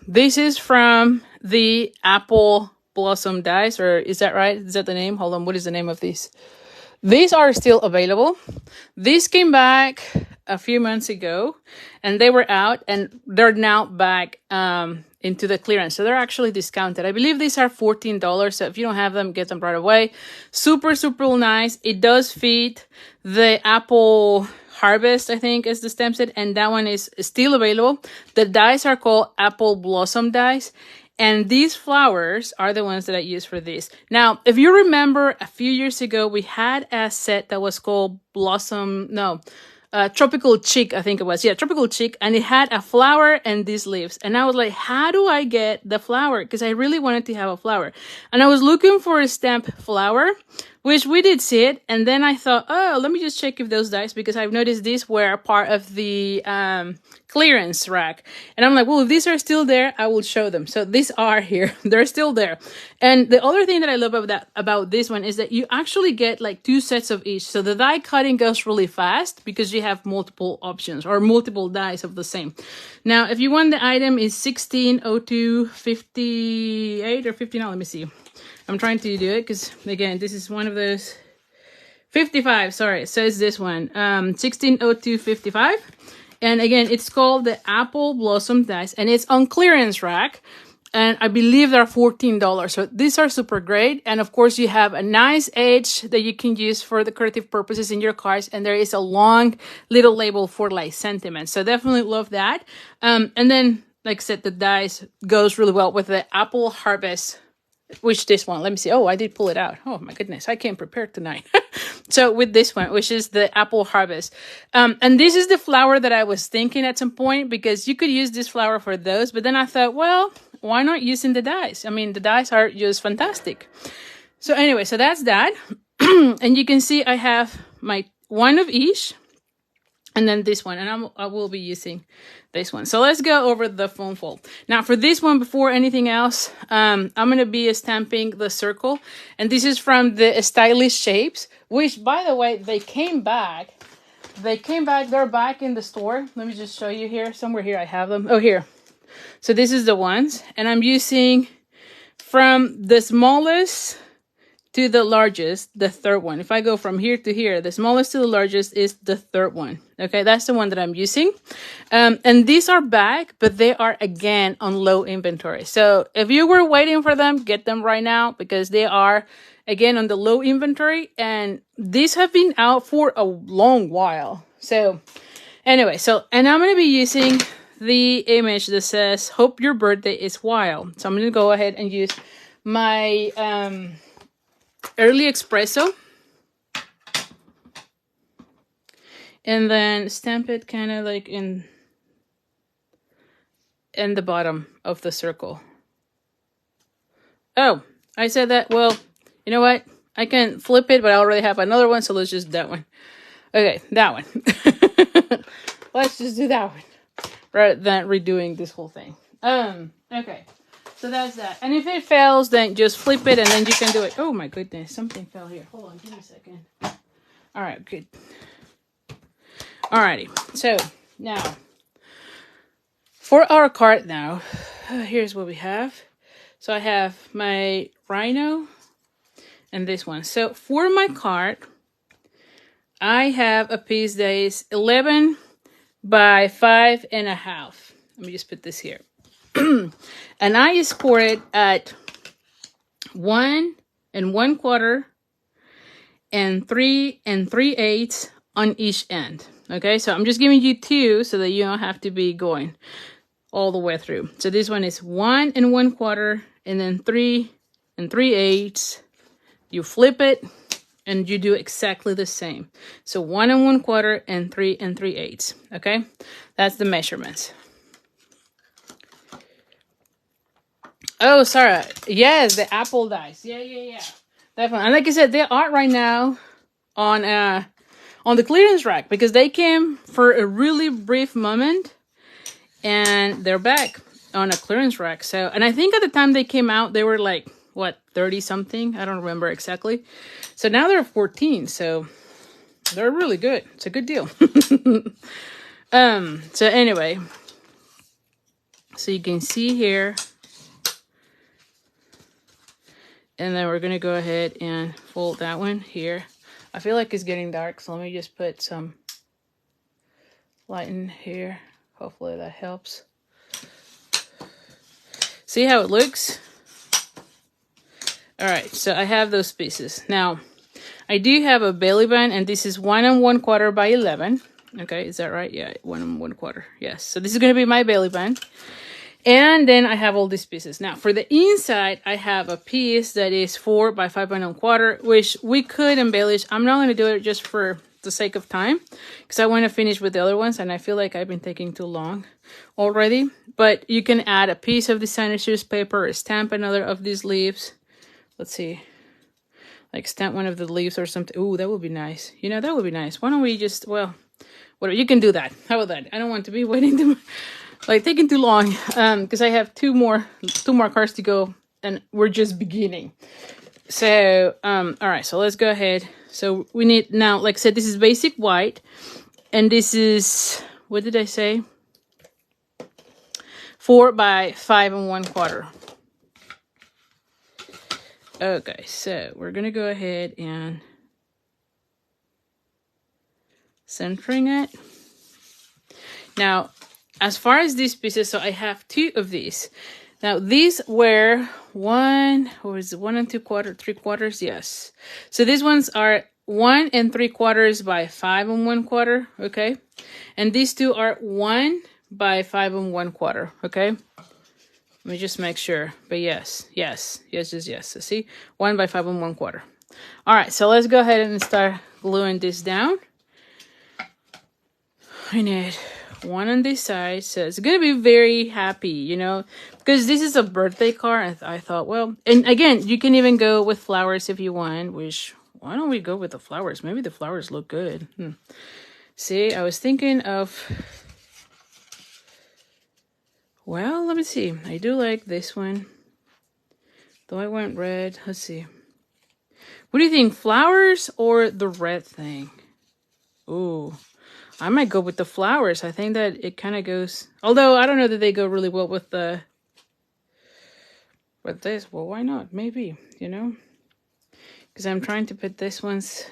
A: this is from the Apple Blossom dies, or is that right? Is that the name? Hold on, what is the name of these? These are still available. These came back a few months ago and they were out, and they're now back into the clearance. So they're actually discounted. I believe these are $14. So if you don't have them, get them right away. Super, super nice. It does fit the Apple Harvest, I think, is the stamp set, and that one is still available. The dies are called Apple Blossom dies, and these flowers are the ones that I use for this. Now, if you remember, a few years ago, we had a set that was called Tropical Chic, I think it was. Yeah, Tropical Chic, and it had a flower and these leaves. And I was like, how do I get the flower? Because I really wanted to have a flower. And I was looking for a stamp flower, which we did see it. And then I thought, oh, let me just check if those dies, because I've noticed these were part of the clearance rack. And I'm like, well, if these are still there, I will show them. So these are here. They're still there. And the other thing that I love about this one is that you actually get like 2 sets of each. So the die cutting goes really fast because you have multiple options or multiple dies of the same. Now, if you want the item is 160258 or 59, let me see. I'm trying to do it because, again, this is one of those 55, sorry, it says this one, 160255. And again, it's called the Apple Blossom dies, and it's on clearance rack. And I believe they're $14. So these are super great. And of course, you have a nice edge that you can use for decorative purposes in your cards. And there is a long little label for like sentiments. So definitely love that. And then, like I said, the dies goes really well with the Apple Harvest, which this one, let me see. Oh, I did pull it out. Oh my goodness, I came prepared tonight. So with this one, which is the Apple Harvest. And this is the flower that I was thinking at some point, because you could use this flower for those. But then I thought, well, why not using the dies? I mean, the dies are just fantastic. So anyway, so that's that. And you can see I have my one of each. And then this one, and I will be using this one. So let's go over the foam fold. Now for this one, before anything else, I'm going to be stamping the circle. And this is from the Stylish Shapes, which, by the way, they came back. They're back in the store. Let me just show you here. Somewhere here I have them. Oh, here. So this is the ones, and I'm using from the smallest to the largest, the third one. If I go from here to here, the smallest to the largest is the third one. Okay, that's the one that I'm using. And these are back, but they are again on low inventory. So if you were waiting for them, get them right now because they are again on the low inventory, and these have been out for a long while. So anyway, and I'm going to be using the image that says, hope your birthday is wild. So I'm going to go ahead and use my early espresso. And then stamp it kind of like in the bottom of the circle. Oh, I said that. Well, you know what? I can flip it, but I already have another one, so let's just do that one. Okay, that one. Let's just do that one rather than redoing this whole thing. Okay, so that's that. And if it fails, then just flip it and then you can do it. Oh my goodness, something fell here. Hold on, give me a second. All right, good. Alrighty, so now for our card now, here's what we have. So I have my rhino and this one. So for my card, I have a piece that is 11 by 5.5. Let me just put this here. And I score it at 1 1/4 and 3 3/8 on each end. Okay, so I'm just giving you 2 so that you don't have to be going all the way through. So this one is 1 1/4 and then 3 3/8. You flip it and you do exactly the same. So 1 1/4 and 3 3/8. Okay, that's the measurements. Oh, sorry. Yes, the apple dice. Yeah. Definitely. And like I said, they are right now on the clearance rack because they came for a really brief moment and they're back on a clearance rack. So, and I think at the time they came out, they were like, what, 30 something? I don't remember exactly. So now they're 14. So they're really good. It's a good deal. So anyway, so you can see here. And then we're going to go ahead and fold that one here. I feel like it's getting dark, so let me just put some light in here. Hopefully that helps. See how it looks? All right, so I have those pieces. Now, I do have a belly band, and this is 1 1/4 by 11. Okay, is that right? Yeah, 1 1/4. Yes, so this is going to be my belly band. And then I have all these pieces. Now, for the inside, I have a piece that is 4 by 5 1/4, which we could embellish. I'm not going to do it just for the sake of time, because I want to finish with the other ones, and I feel like I've been taking too long already. But you can add a piece of designer series paper or stamp another of these leaves. Let's see. Like stamp one of the leaves or something. Ooh, that would be nice. You know, that would be nice. Why don't we just, well, whatever. You can do that. How about that? I don't want to be waiting to... like taking too long because I have two more cards to go and we're just beginning. So all right, so let's go ahead. So we need now, like I said, this is basic white, and this is, what did I say, 4 by 5 1/4. Okay, so we're gonna go ahead and centering it now. As far as these pieces, so I have 2 of these. Now, these were 1 2/4, 3/4, yes. So these ones are 1 3/4 by 5 1/4, okay? And these 2 are 1 by 5 1/4, okay? Let me just make sure. But yes. So see, 1 by 5 1/4. All right, so let's go ahead and start gluing this down. I need 1 on this side, so it's gonna be very happy, you know, because this is a birthday card. I thought, well, and again, you can even go with flowers if you want, which, why don't we go with the flowers? Maybe the flowers look good. See, I was thinking of, well, let me see. I do like this one, though I went red. Let's see. What do you think, flowers or the red thing? Ooh, I might go with the flowers. I think that it kind of goes, although I don't know that they go really well with the, with this. Well, why not? Maybe, you know, because I'm trying to put this one's.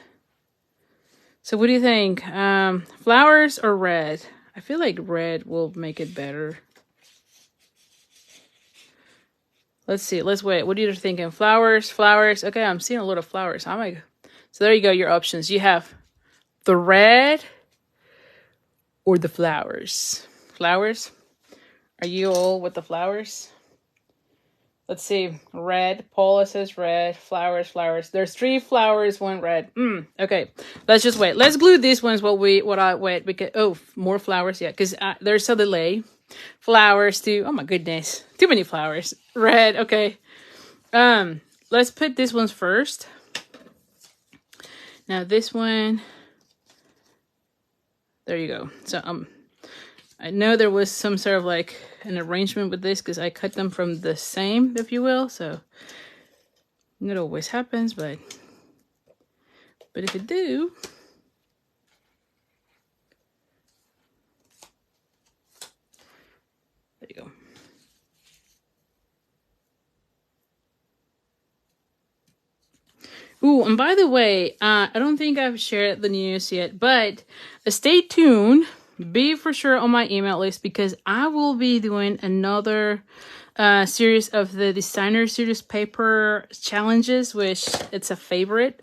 A: So what do you think? Flowers or red? I feel like red will make it better. Let's see. Let's wait. What are you thinking? Flowers, flowers. Okay, I'm seeing a lot of flowers. I might. So there you go. Your options. You have the red or the flowers. Flowers. Are you all with the flowers? Let's see. Red. Paula says red. Flowers, flowers. There's 3 flowers, 1 red. Okay. Let's just wait. Let's glue these ones while I wait. Because, oh, more flowers. Yeah, because there's a delay. Flowers too. Oh my goodness. Too many flowers. Red. Okay. Let's put this ones first. Now this one. There you go. So I know there was some sort of like an arrangement with this because I cut them from the same, if you will. So it always happens, but if it do, there you go. Ooh, and by the way, I don't think I've shared the news yet, but stay tuned. Be for sure on my email list because I will be doing another series of the designer series paper challenges, which it's a favorite.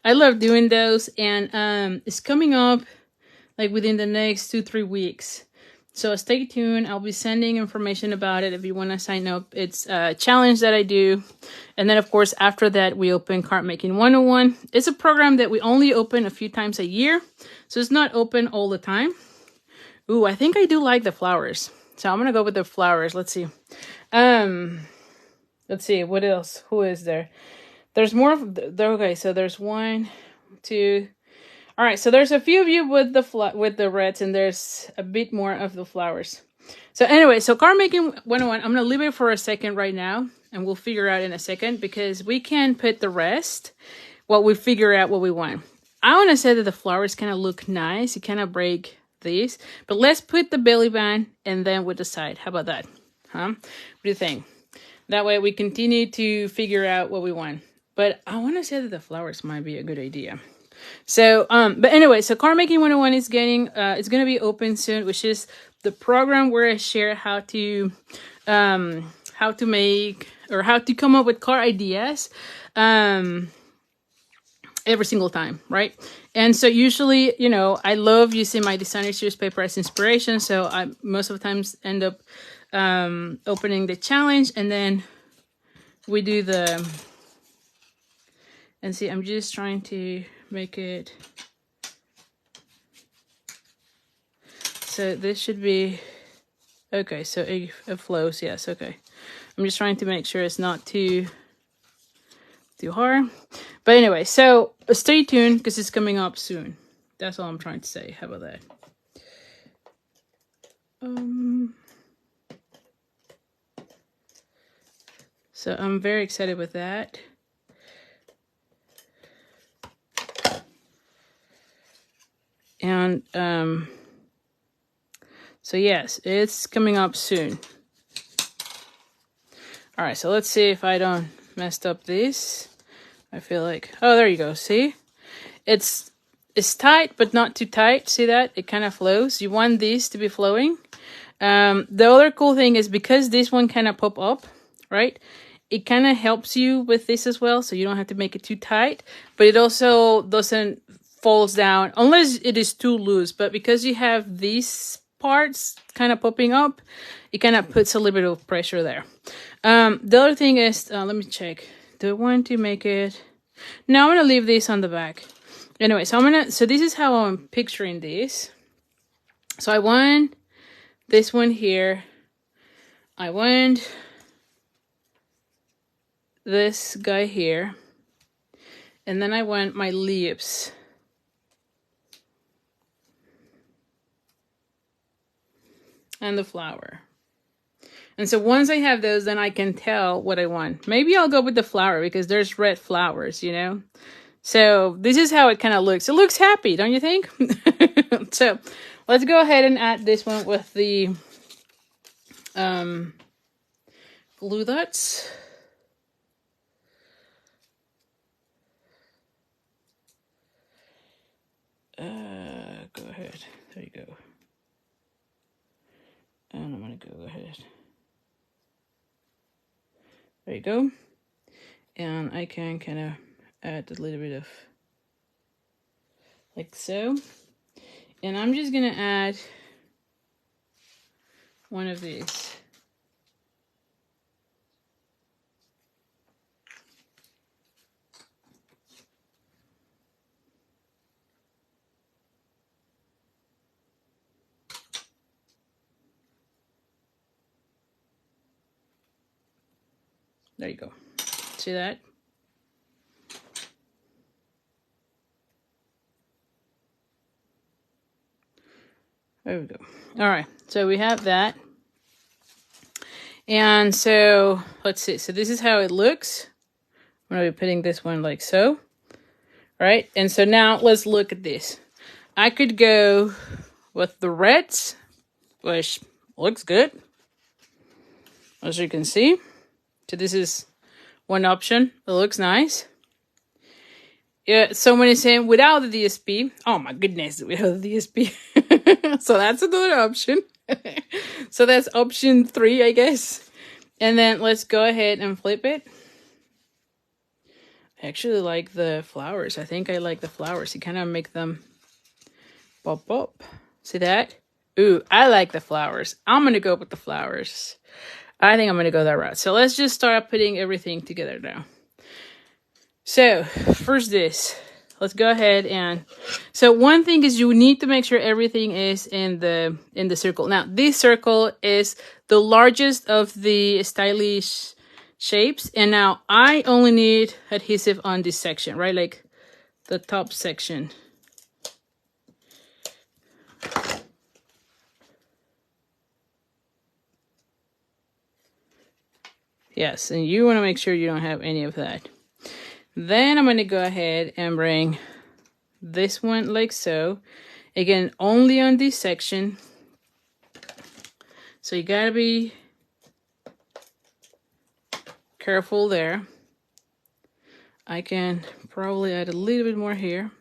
A: I love doing those, and it's coming up like within the next 2-3 weeks. So stay tuned. I'll be sending information about it if you want to sign up. It's a challenge that I do. And then, of course, after that, we open Card Making 101. It's a program that we only open a few times a year. So it's not open all the time. Ooh, I think I do like the flowers. So I'm going to go with the flowers. Let's see. Let's see. What else? Who is there? There's more. Okay, so there's 1, 2... All right, so there's a few of you with the reds, and there's a bit more of the flowers. So anyway, so Card Making 101, I'm going to leave it for a second right now, and we'll figure out in a second, because we can put the rest while we figure out what we want. I want to say that the flowers kind of look nice. You kind of break these, but let's put the belly band, and then we'll decide. How about that? Huh? What do you think? That way we continue to figure out what we want. But I want to say that the flowers might be a good idea. So, but anyway, so Card Making 101 is getting, it's going to be open soon, which is the program where I share how to make, or how to come up with card ideas, every single time, right? And so usually, you know, I love using my designer series paper as inspiration. So I most of the times end up, opening the challenge, and then we do the, and see, I'm just trying to make it so this should be okay. So it flows. Yes. Okay. I'm just trying to make sure it's not too hard. But anyway, so stay tuned because it's coming up soon. That's all I'm trying to say. How about that? So I'm very excited with that. And so yes, it's coming up soon. All right, so let's see if I don't messed up this. I feel like, oh, there you go. See, it's tight but not too tight. See that? It kind of flows. You want these to be flowing. The other cool thing is because this one kind of pop up, right? It kind of helps you with this as well, so you don't have to make it too tight, but it also doesn't falls down unless it is too loose. But because you have these parts kind of popping up, it kind of puts a little bit of pressure there. The other thing is, let me check. Do I want to make it? No, I'm gonna leave this on the back. Anyway, so this is how I'm picturing this. So I want this one here. I want this guy here. And then I want my leaves. And the flower. And so once I have those, then I can tell what I want. Maybe I'll go with the flower because there's red flowers, you know. So this is how it kind of looks. It looks happy, don't you think? So let's go ahead and add this one with the glue dots. Go ahead. There you go. And I'm going to go ahead. There you go. And I can kind of add a little bit of like so. And I'm just going to add one of these. There you go. See that? There we go. All right, so we have that. And so let's see. So this is how it looks. I'm going to be putting this one like so. Right? And so now let's look at this. I could go with the reds, which looks good, as you can see. So this is one option. It looks nice. Yeah, someone is saying without the DSP. Oh my goodness, without the DSP. So that's another option. So that's option 3, I guess. And then let's go ahead and flip it. I actually like the flowers. I think I like the flowers. You kind of make them pop up. See that? Ooh, I like the flowers. I'm going to go with the flowers. I think I'm going to go that route. So let's just start putting everything together now. So first this. Let's go ahead and... So one thing is you need to make sure everything is in the circle. Now, this circle is the largest of the stylish shapes. And now I only need adhesive on this section, right? Like the top section. Yes, and you want to make sure you don't have any of that. Then I'm going to go ahead and bring this one like so. Again, only on this section. So you got to be careful there. I can probably add a little bit more here.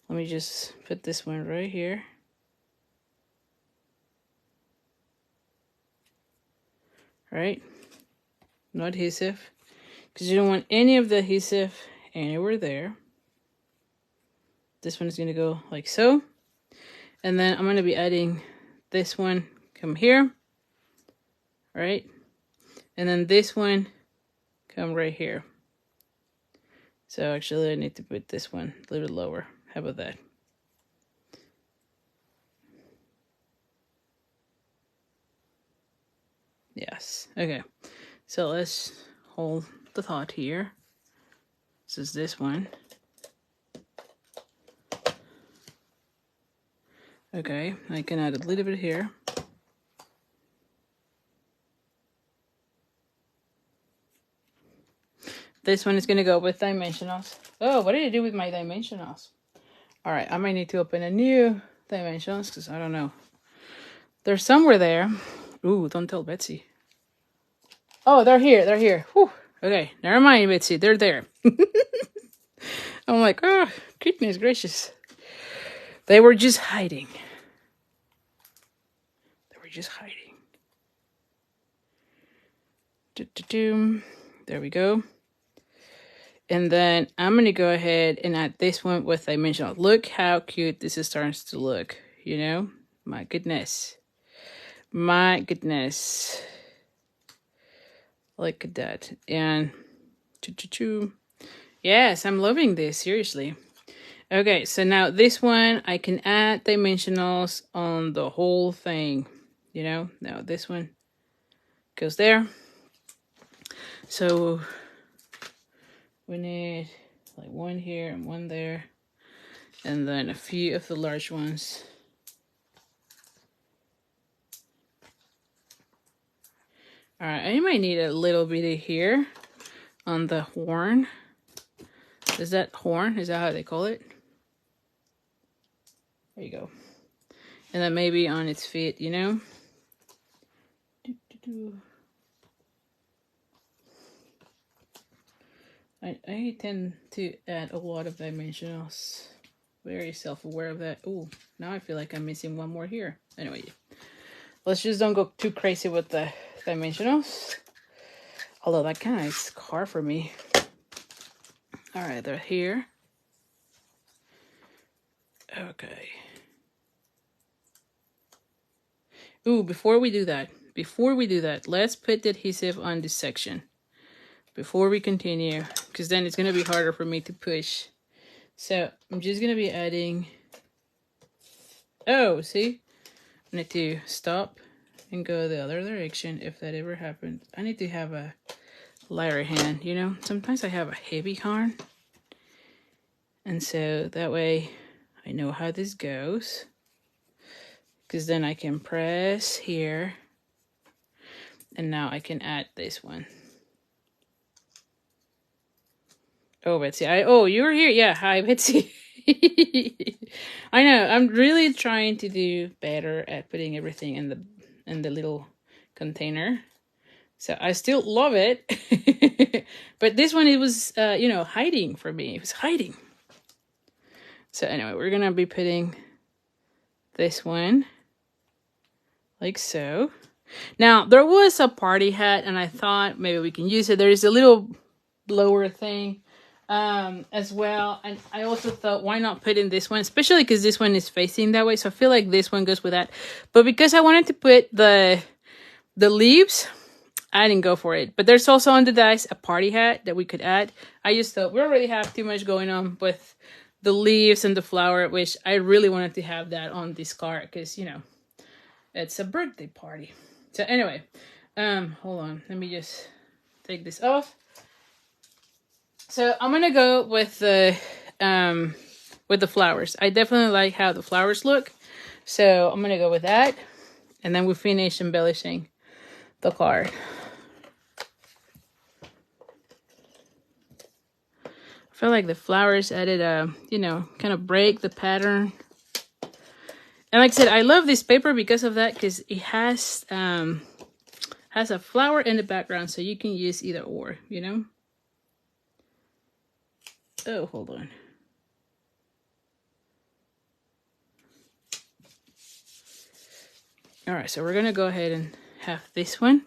A: Let me just put this one right here. Right? No adhesive. Because you don't want any of the adhesive anywhere there. This one is going to go like so. And then I'm going to be adding this one, come here. Right? And then this one, come right here. So actually I need to put this one a little bit lower. How about that? Yes. Okay. So let's hold the thought here. This is this one. Okay. I can add a little bit here. This one is going to go with dimensionals. Oh, what did I do with my dimensionals? All right. I might need to open a new dimensionals because I don't know. They're somewhere there. Ooh, don't tell Betsy. Oh, they're here. They're here. Whew. Okay, never mind, Betsy. They're there. I'm like, oh, goodness gracious. They were just hiding. They were just hiding. There we go. And then I'm going to go ahead and add this one with dimensional. Look how cute this is starting to look, you know? My goodness. My goodness. Look at that. And yes, I'm loving this, seriously. Okay, so now this one, I can add dimensionals on the whole thing, you know? Now this one goes there. So we need like one here and one there. And then a few of the large ones. All right, I might need a little bit here. on the horn. Is that horn? Is that how they call it? There you go. And then maybe on its feet, you know? I tend to add a lot of dimensionals. Very self-aware of that. Oh, now I feel like I'm missing one more here. Anyway, let's just don't go too crazy with the dimensionals. Although that kind of is hard for me. All right, they're here. Okay. Ooh, before we do that, let's put the adhesive on this section before we continue, because then it's going to be harder for me to push. So I'm just going to be adding, oh, see? I need to stop and go the other direction if that ever happens. I need to have a lighter hand, you know? Sometimes I have a heavy hand. And so that way I know how this goes. Because then I can press here. And now I can add this one. Oh, Betsy. Oh, you're here. Yeah, hi, Betsy. I know. I'm really trying to do better at putting everything in the little container. So I still love it. But this one, it was, you know, hiding for me. It was hiding. So anyway, we're going to be putting this one like so. Now, there was a party hat, and I thought maybe we can use it. There is a little blower thing as well. And I also thought, why not put in this one? Especially because this one is facing that way. So I feel like this one goes with that. But because I wanted to put the leaves, I didn't go for it. But there's also on the dice a party hat that we could add. I just thought we already have too much going on with the leaves and the flower, which I really wanted to have that on this card because, you know, it's a birthday party. So anyway, hold on. Let me just take this off. So I'm gonna go with the flowers. I definitely like how the flowers look. So I'm gonna go with that. And then we finish embellishing the card. I feel like the flowers added a, you know, kind of break the pattern. And like I said, I love this paper because of that, because it has a flower in the background, so you can use either or, you know? Oh, hold on. All right, so we're gonna go ahead and have this one.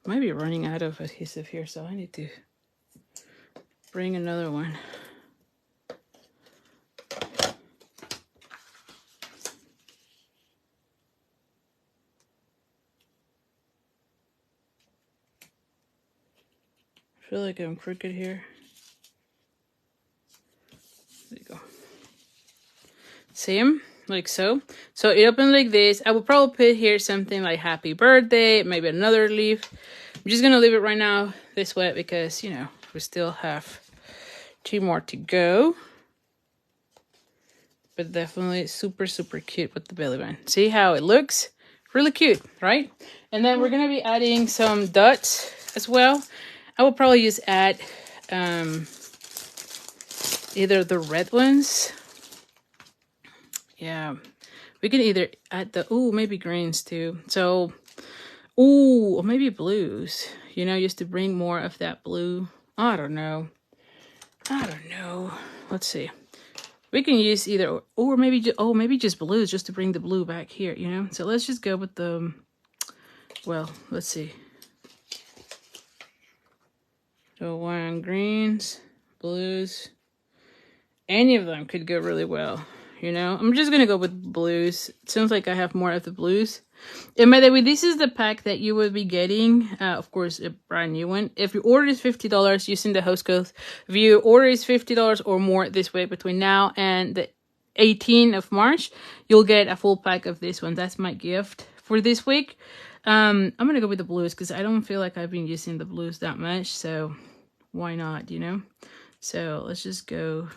A: Might be running out of adhesive here, so I need to bring another one. I feel like I'm crooked here. There you go. Same, like so. So it opened like this. I will probably put here something like happy birthday, maybe another leaf. I'm just gonna leave it right now this way because, you know, we still have 2 more to go. But definitely super, super cute with the belly band. See how it looks? Really cute, right? And then we're gonna be adding some dots as well. I will probably just add either the red ones. Yeah, we can either add the, ooh, maybe greens too. So, ooh, or maybe blues, you know, just to bring more of that blue. I don't know. Let's see. We can use either, or maybe, maybe just blues just to bring the blue back here, you know? So let's just go with the, well, let's see. So one, greens, blues. Any of them could go really well, you know? I'm just gonna go with blues. It sounds like I have more of the blues. And by the way, this is the pack that you will be getting. Of course, a brand new one. If your order is $50 using the host code, if your order is $50 or more this way between now and the 18th of March, you'll get a full pack of this one. That's my gift for this week. I'm gonna go with the blues because I don't feel like I've been using the blues that much, so why not, you know? So let's just go.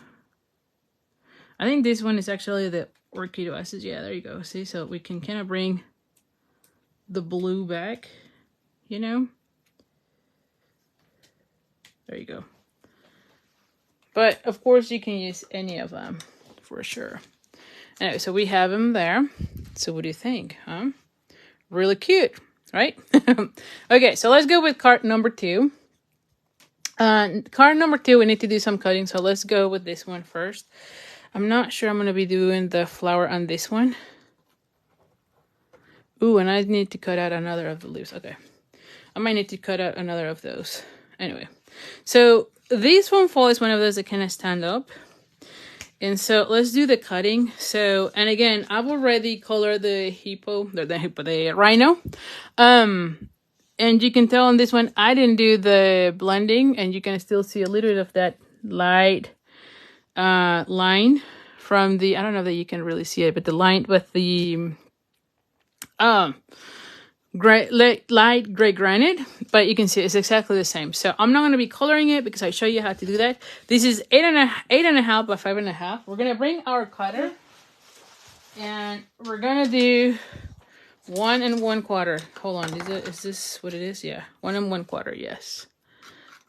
A: I think this one is actually the orchid oasis. Yeah, there you go. See, so we can kind of bring the blue back, you know. There you go. But of course you can use any of them for sure. Anyway, so we have them there. So what do you think, huh? Really cute, right? Okay, so let's go with card number 2. Card number 2, we need to do some cutting. So let's go with this one first. I'm not sure I'm going to be doing the flower on this one. Ooh, and I need to cut out another of the leaves. Okay. I might need to cut out another of those. Anyway, so this one fall is one of those that kind of stand up. And so let's do the cutting. So, and again, I've already colored the the rhino. And you can tell on this one, I didn't do the blending, and you can still see a little bit of that light line from the, I don't know that you can really see it, but the line with the light gray granite, but you can see it's exactly the same. So I'm not going to be coloring it because I show you how to do that. This is 8.5 by 5.5. We're going to bring our cutter and we're going to do 1 1/4. Hold on, is this what it is? Yeah, 1 1/4. Yes.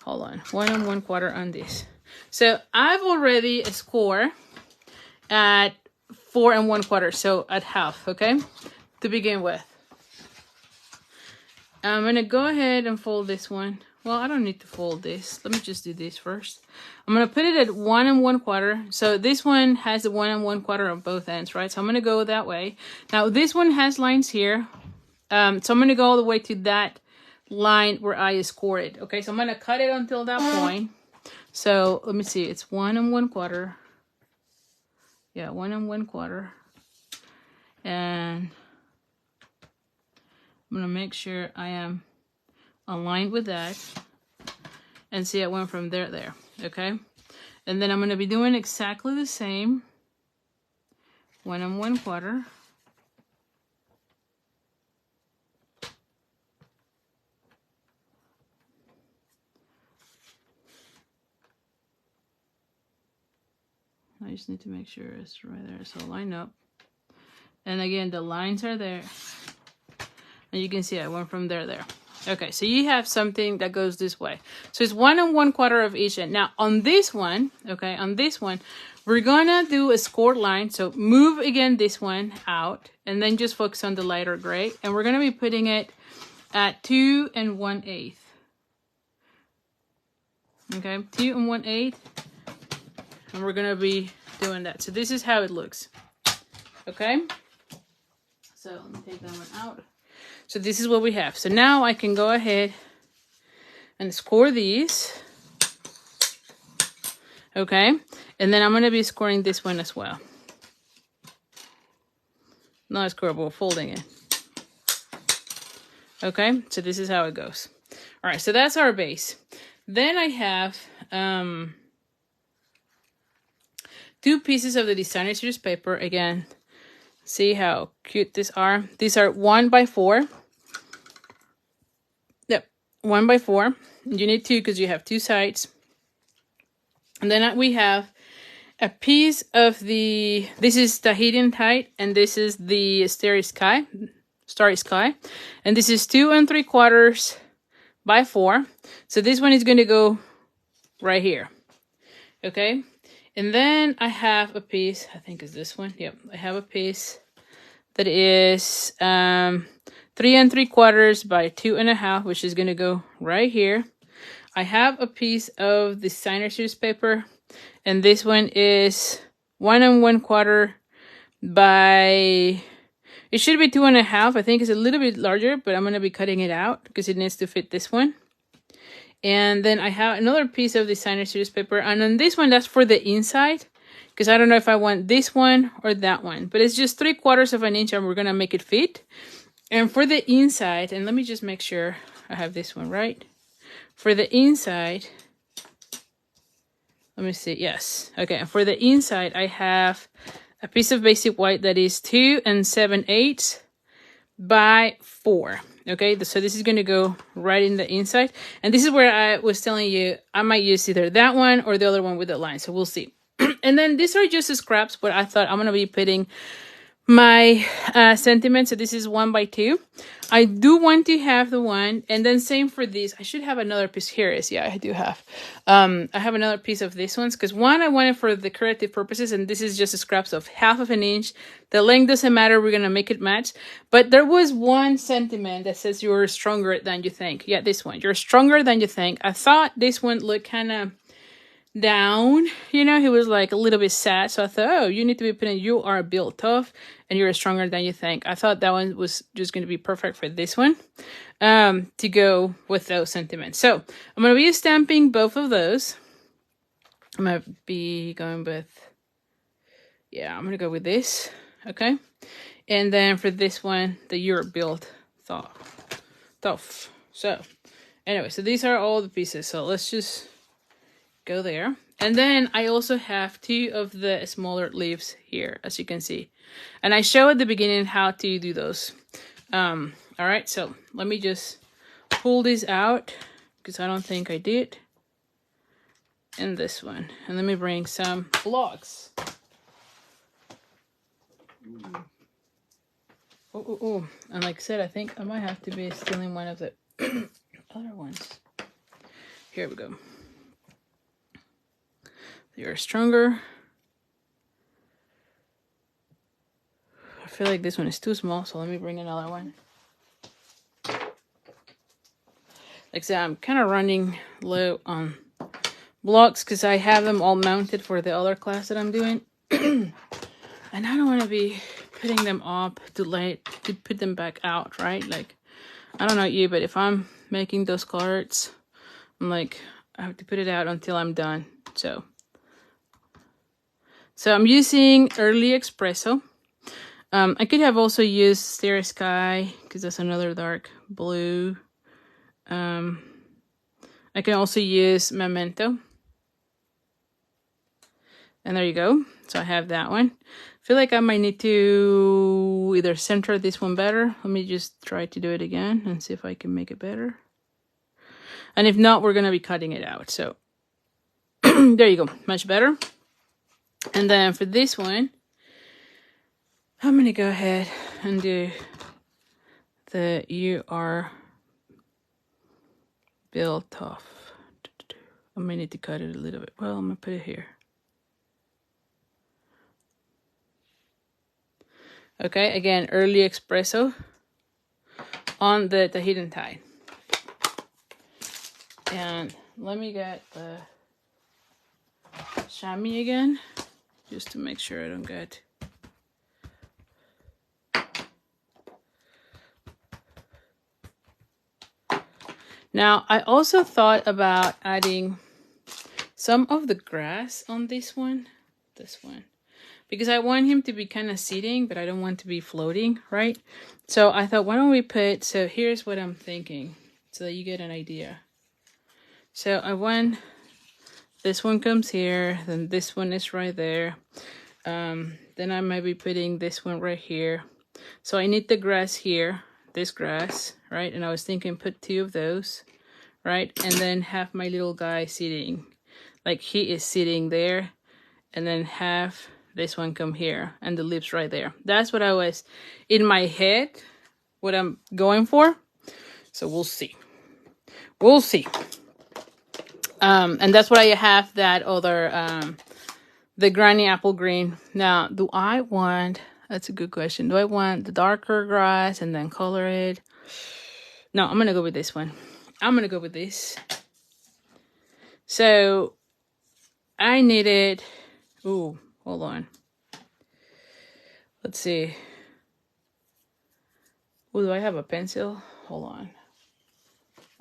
A: Hold on, 1 1/4 on this. So I've already scored at 4 1/4, so at half. Okay, to begin with. I'm gonna go ahead and fold this one. Well, I don't need to fold this. Let me just do this first. I'm gonna put it at 1 1/4. So this one has the 1 1/4 on both ends, right? So I'm gonna go that way. Now this one has lines here. So I'm gonna go all the way to that line where I scored it. Okay, so I'm gonna cut it until that point. So let me see. It's 1 1/4. Yeah, 1 1/4. And I'm going to make sure I am aligned with that. And see, I went from there to there. Okay? And then I'm going to be doing exactly the same. 1 1/4. I just need to make sure it's right there. So line up. And again, the lines are there. And you can see I went from there to there. Okay, so you have something that goes this way. So it's 1 1/4 of each end. Now on this one, okay, on this one, we're gonna do a scored line. So move again this one out and then just focus on the lighter gray. And we're gonna be putting it at 2 1/8. Okay, 2 1/8. And we're gonna be doing that. So this is how it looks. Okay, so let me take that one out. So this is what we have. So now I can go ahead and score these. Okay. And then I'm going to be scoring this one as well. Not scoreable, folding it. Okay. So this is how it goes. All right. So that's our base. Then I have 2 pieces of the designer series paper. Again, see how cute these are. These are 1 by 4. 1 by 4. You need 2 because you have 2 sides. And then we have a piece of this is Tahitian Tide, and this is the Starry Sky. And this is 2 3/4 by 4. So this one is going to go right here. Okay. And then I have a piece, I think it's this one. Yep. I have a piece that is 3 3/4 by 2 1/2, which is going to go right here. I have a piece of designer series paper, and this one is 1 1/4 by, it should be 2 1/2. I think it's a little bit larger, but I'm going to be cutting it out because it needs to fit this one. And then I have another piece of designer series paper, and on this one, that's for the inside, because I don't know if I want this one or that one, but it's just 3/4 of an inch, and we're going to make it fit. And for the inside, and let me just make sure I have this one right. For the inside, let me see. Yes. Okay. And for the inside, I have a piece of basic white that is 2 7/8 by 4. Okay. So this is going to go right in the inside. And this is where I was telling you I might use either that one or the other one with the line. So we'll see. And then these are just scraps, but I thought I'm going to be putting my sentiment. So this is 1x2. I do want to have the one, and then same for this. I should have another piece. Here is, yeah, I do have. I have another piece of these ones because one I wanted for decorative purposes, and this is just scraps of 1/2 inch. The length doesn't matter. We're gonna make it match. But there was one sentiment that says you're stronger than you think. Yeah, this one. You're stronger than you think. I thought this one looked kind of down, you know. He was like a little bit sad, so I thought, oh, you need to be putting you are built tough and you're stronger than you think. I thought that one was just going to be perfect for this one, to go with those sentiments. So I'm going to be stamping both of those. I'm going to be going with, yeah, I'm going to go with this. Okay, and then for this one, the you're built tough. So anyway, so these are all the pieces, so let's just go there. And then I also have 2 of the smaller leaves here, as you can see, and I show at the beginning how to do those. All right, so let me just pull this out because I don't think I did in this one, and let me bring some blocks. Oh, and like I said, I think I might have to be stealing one of the other ones. Here we go. You're stronger. I feel like this one is too small, so let me bring another one. Like I said, I'm kind of running low on blocks because I have them all mounted for the other class that I'm doing. And I don't want to be putting them up too late to put them back out, right? Like, I don't know you, but if I'm making those cards, I'm like, I have to put it out until I'm done. So I'm using Early Espresso. I could have also used Starry Sky because that's another dark blue. I can also use Memento. And there you go. So I have that one. I feel like I might need to either center this one better. Let me just try to do it again and see if I can make it better. And if not, we're going to be cutting it out. So there you go. Much better. And then for this one, I'm going to go ahead and do the You Are Built Tough. I may need to cut it a little bit. Well, I'm going to put it here. Okay, again, Early Espresso on the Tahitian Tide. And let me get the chamois again, just to make sure I don't get... Now, I also thought about adding some of the grass on this one, because I want him to be kind of sitting, but I don't want to be floating, right? So I thought, why don't we put, so here's what I'm thinking, so that you get an idea. So I want, this one comes here, then this one is right there. Then I might be putting this one right here. So I need the grass here, this grass, right? And I was thinking put 2 of those, right? And then have my little guy sitting, like he is sitting there, and then have this one come here and the lips right there. That's what I was in my head, what I'm going for. So we'll see. We'll see. And that's what I have, that other, the Granny Apple Green. Now, do I want, that's a good question. Do I want the darker grass and then color it? No, I'm going to go with this one. I'm going to go with this. So I needed, ooh, hold on. Let's see. Oh, do I have a pencil? Hold on.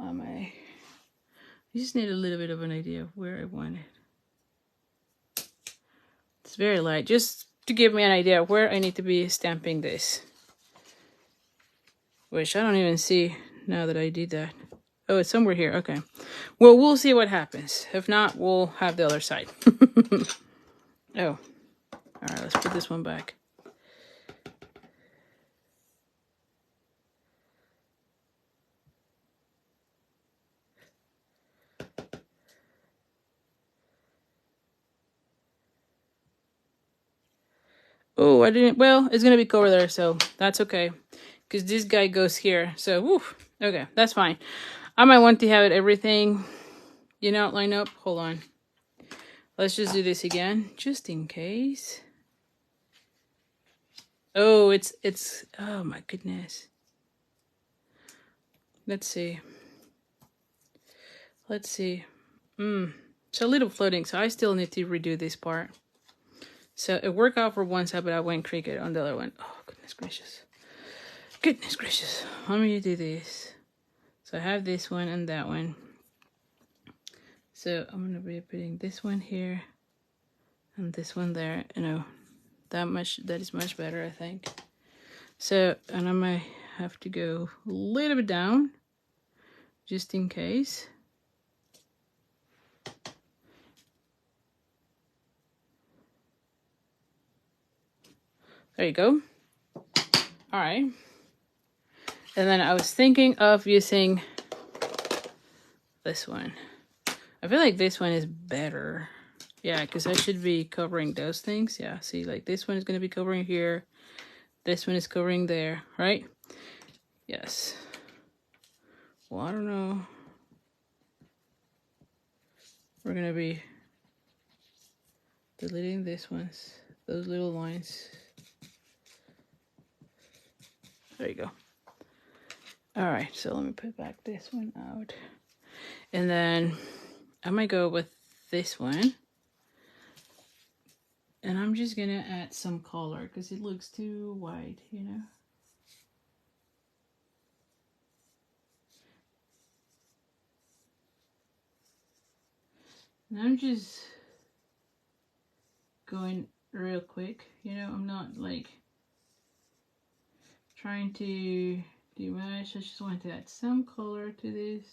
A: I just need a little bit of an idea of where I want it. It's very light, just to give me an idea of where I need to be stamping this. Which I don't even see now that I did that. Oh, it's somewhere here. Okay. Well, we'll see what happens. If not, we'll have the other side. Oh. All right, let's put this one back. Oh, I didn't. Well, it's gonna be covered there, so that's okay. Because this guy goes here. So, woof. Okay, that's fine. I might want to have it everything, you know, line up. Hold on. Let's just do this again, just in case. Oh, it's. Oh my goodness. Let's see. Let's see. It's a little floating, so I still need to redo this part. So it worked out for one side, but I went cricket on the other one. Oh, goodness gracious. Goodness gracious. Let me do this. So I have this one and that one. So I'm going to be putting this one here and this one there. You know, that is much better, I think. So, and I might have to go a little bit down just in case. There you go. All right. And then I was thinking of using this one. I feel like this one is better. Yeah, because I should be covering those things. Yeah, see, like this one is going to be covering here. This one is covering there, right? Yes. Well, I don't know. We're going to be deleting this ones, those little lines. There you go. All right, so let me put back this one out. And then I might go with this one. And I'm just gonna add some color because it looks too white, you know. And I'm just going real quick, you know. I'm not like trying to do much. I just want to add some color to this.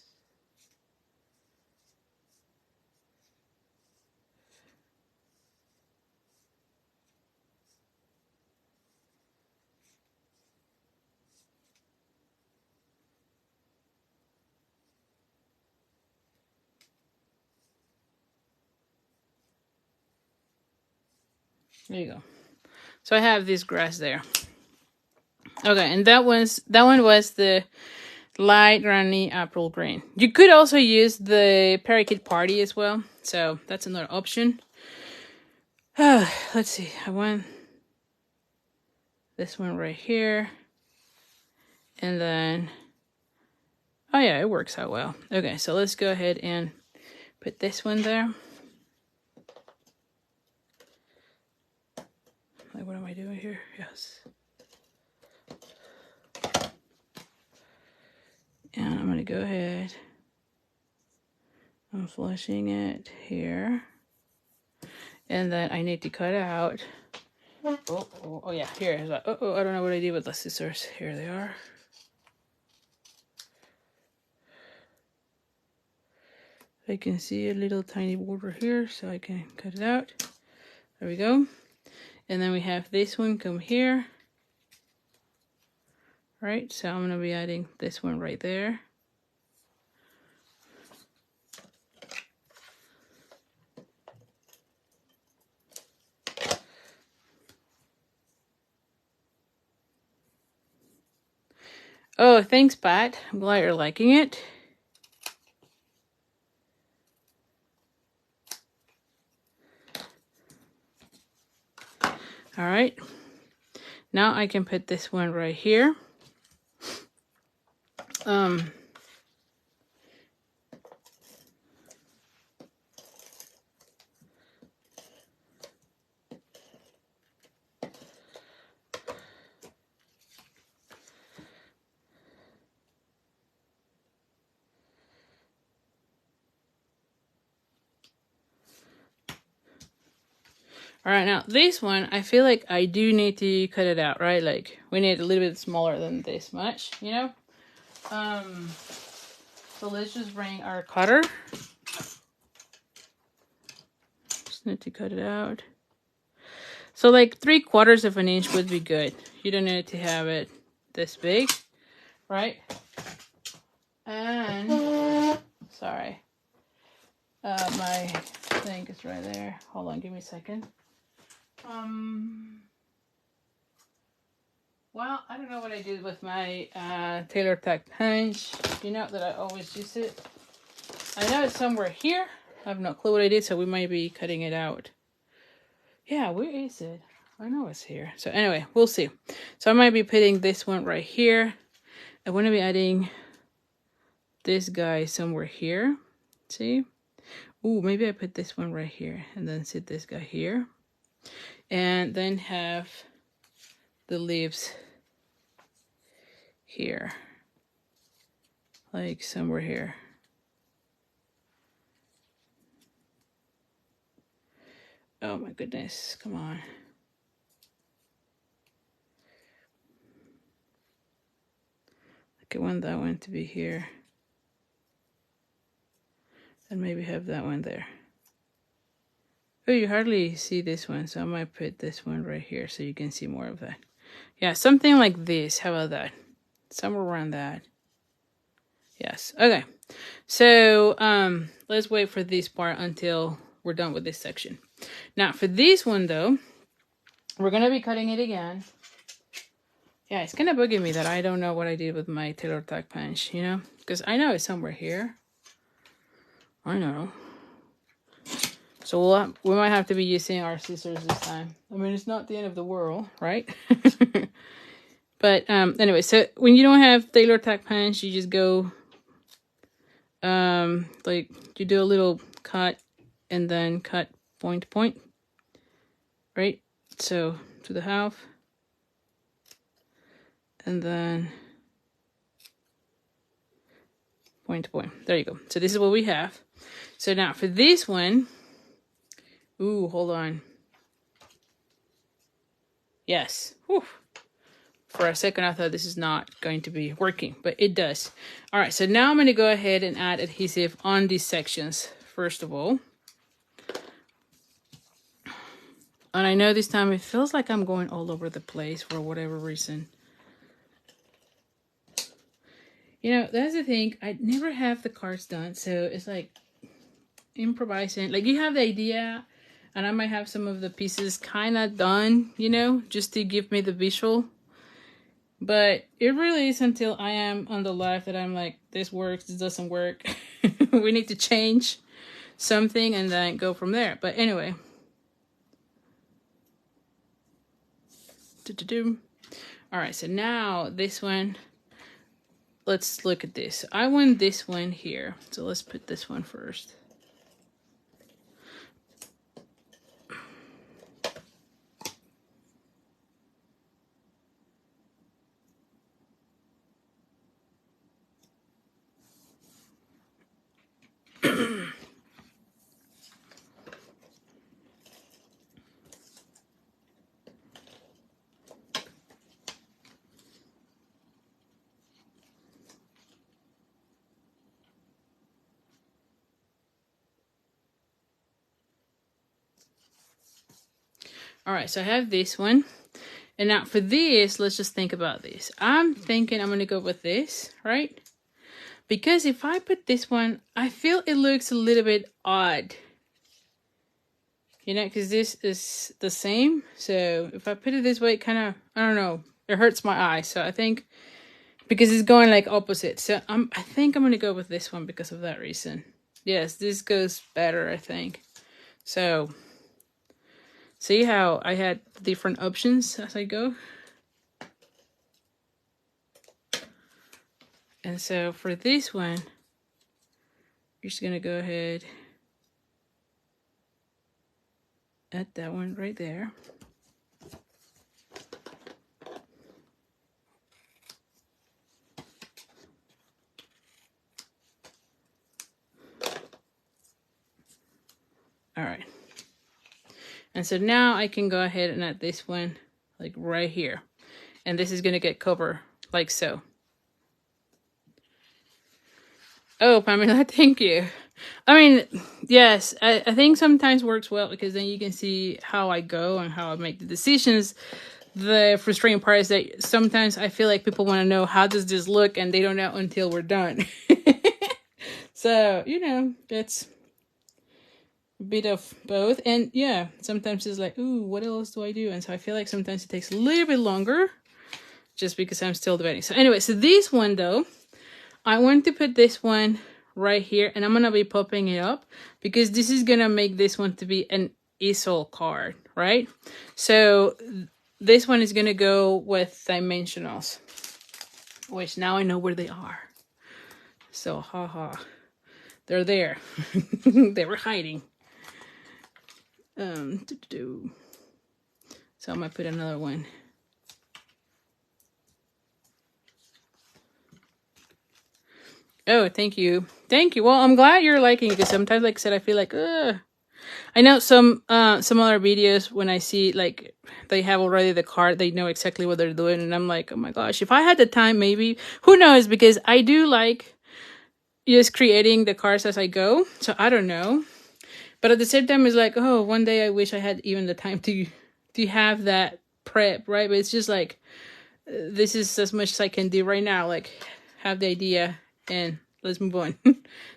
A: There you go. So I have this grass there. Okay, and that one was the light runny April green. You could also use the Parakeet Party as well. So that's another option. Let's see. I want this one right here. And then, oh yeah, it works out well. Okay, so let's go ahead and put this one there. Like, what am I doing here? Yes. And I'm gonna go ahead. I'm flushing it here. And then I need to cut out. Oh yeah, here. Oh, I don't know what I did with the scissors. Here they are. I can see a little tiny border here, so I can cut it out. There we go. And then we have this one come here. Right, so I'm gonna be adding this one right there. Oh, thanks, Pat. I'm glad you're liking it. All right. Now I can put this one right here. All right, now this one, I feel like I do need to cut it out, right? Like we need a little bit smaller than this much, you know? So let's just bring our cutter. Just need to cut it out. So like 3/4 of an inch would be good. You don't need to have it this big, right? And sorry, my thing is right there. Hold on, give me a second. Well, I don't know what I did with my tailor tack punch. You know that I always use it. I know it's somewhere here. I have no clue what I did, so we might be cutting it out. Yeah, where is it? I know it's here. So anyway, we'll see. So I might be putting this one right here. I want to be adding this guy somewhere here. See? Ooh, maybe I put this one right here and then sit this guy here. And then have the leaves here. Like somewhere here. Oh my goodness, come on. Okay, I want that one to be here. And maybe have that one there. Oh, you hardly see this one, so I might put this one right here so you can see more of that. Yeah, something like this. How about that? Somewhere around that. Yes, okay. So let's wait for this part until we're done with this section. Now for this one though, we're gonna be cutting it again. Yeah, it's kind of bugging me that I don't know what I did with my tailor tack punch, you know? Because I know it's somewhere here. I know. So we might have to be using our scissors this time. I mean, it's not the end of the world, right? But anyway, so when you don't have tailor tack punch, you just go, like you do a little cut and then cut point to point, right? So to the half. And then point to point. There you go. So this is what we have. So now for this one, ooh, hold on. Yes. Whew. For a second, I thought this is not going to be working, but it does. All right, so now I'm going to go ahead and add adhesive on these sections, first of all. And I know this time it feels like I'm going all over the place for whatever reason. You know, that's the thing. I never have the cards done, so it's like improvising. Like you have the idea, and I might have some of the pieces kind of done, you know, just to give me the visual. But it really is until I am on the live that I'm like, this works, this doesn't work. We need to change something and then go from there. But anyway. All right, so now this one, let's look at this. I want this one here. So let's put this one first. All right, so I have this one. And now for this, let's just think about this. I'm thinking I'm going to go with this, right? Because if I put this one, I feel it looks a little bit odd. You know, because this is the same. So if I put it this way, it kind of, I don't know, it hurts my eye. So I think, because it's going like opposite. So I think I'm going to go with this one because of that reason. Yes, this goes better, I think. So, see how I had different options as I go? And so for this one, you're just going to go ahead, add that one right there. All right. And so now I can go ahead and add this one like right here. And this is going to get covered like so. Oh, Pamela, thank you. I mean, yes, I think sometimes works well because then you can see how I go and how I make the decisions. The frustrating part is that sometimes I feel like people want to know how does this look and they don't know until we're done. So, you know, it's a bit of both. And yeah, sometimes it's like, ooh, what else do I do? And so I feel like sometimes it takes a little bit longer just because I'm still debating. So anyway, so this one though, I want to put this one right here, and I'm gonna be popping it up because this is gonna make this one to be an easel card, right? So this one is gonna go with dimensionals, which now I know where they are. So haha, they're there. They were hiding. So I'm gonna put another one. Oh, thank you. Thank you. Well, I'm glad you're liking it because sometimes, like I said, I feel like, ugh. I know some other videos when I see like they have already the card, they know exactly what they're doing, and I'm like, oh my gosh, if I had the time, maybe, who knows, because I do like just creating the cards as I go, so I don't know. But at the same time, it's like, oh, one day I wish I had even the time to have that prep, right? But it's just like, this is as much as I can do right now, like have the idea and let's move on.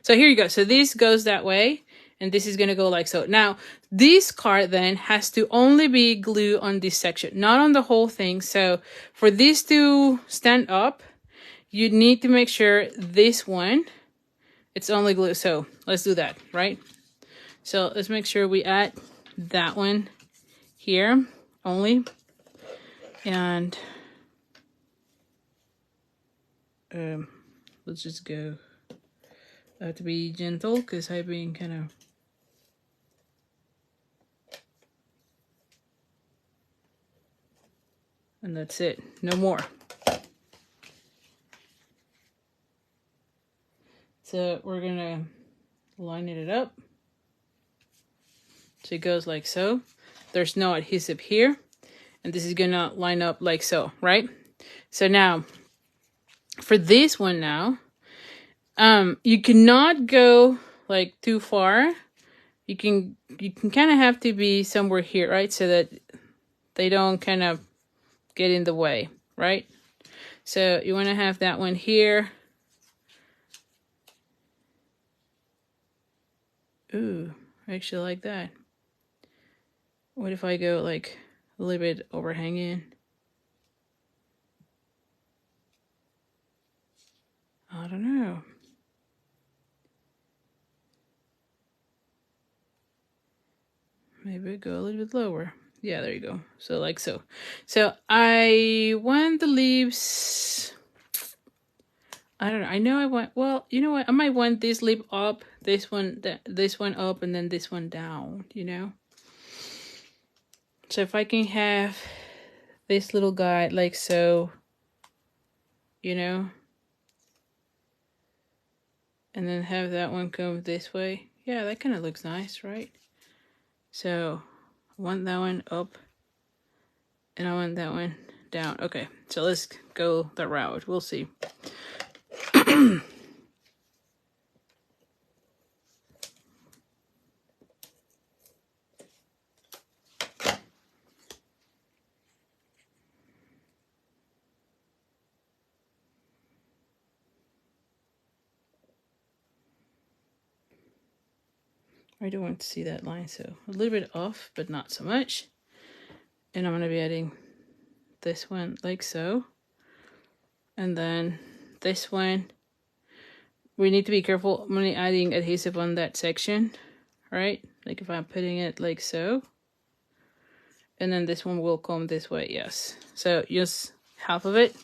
A: So here you go. So this goes that way, and this is going to go like so. Now, this card then has to only be glue on this section, not on the whole thing. So for this to stand up, you need to make sure this one, it's only glue. So let's do that, right? So let's make sure we add that one here only. And let's just go. I have to be gentle because I've been kind of... And that's it. No more. So we're going to line it up. So it goes like so. There's no adhesive here. And this is going to line up like so, right? So now, for this one now, you cannot go like too far. You can kind of have to be somewhere here, right? So that they don't kind of get in the way, right? So you want to have that one here. Ooh, I actually like that. What if I go like a little bit overhanging? I don't know. Maybe go a little bit lower. Yeah, there you go. So like so. So I want the leaves. I don't know. I know I want, well, you know what? I might want this leaf up, this one up, and then this one down, you know? So if I can have this little guy like so, you know? And then have that one come this way. Yeah, that kind of looks nice, right? So I want that one up and I want that one down. Okay, so let's go that route. We'll see. I don't want to see that line, so a little bit off, but not so much. And I'm going to be adding this one like so. And then this one, we need to be careful when adding adhesive on that section, right? Like if I'm putting it like so. And then this one will come this way, yes. So just half of it.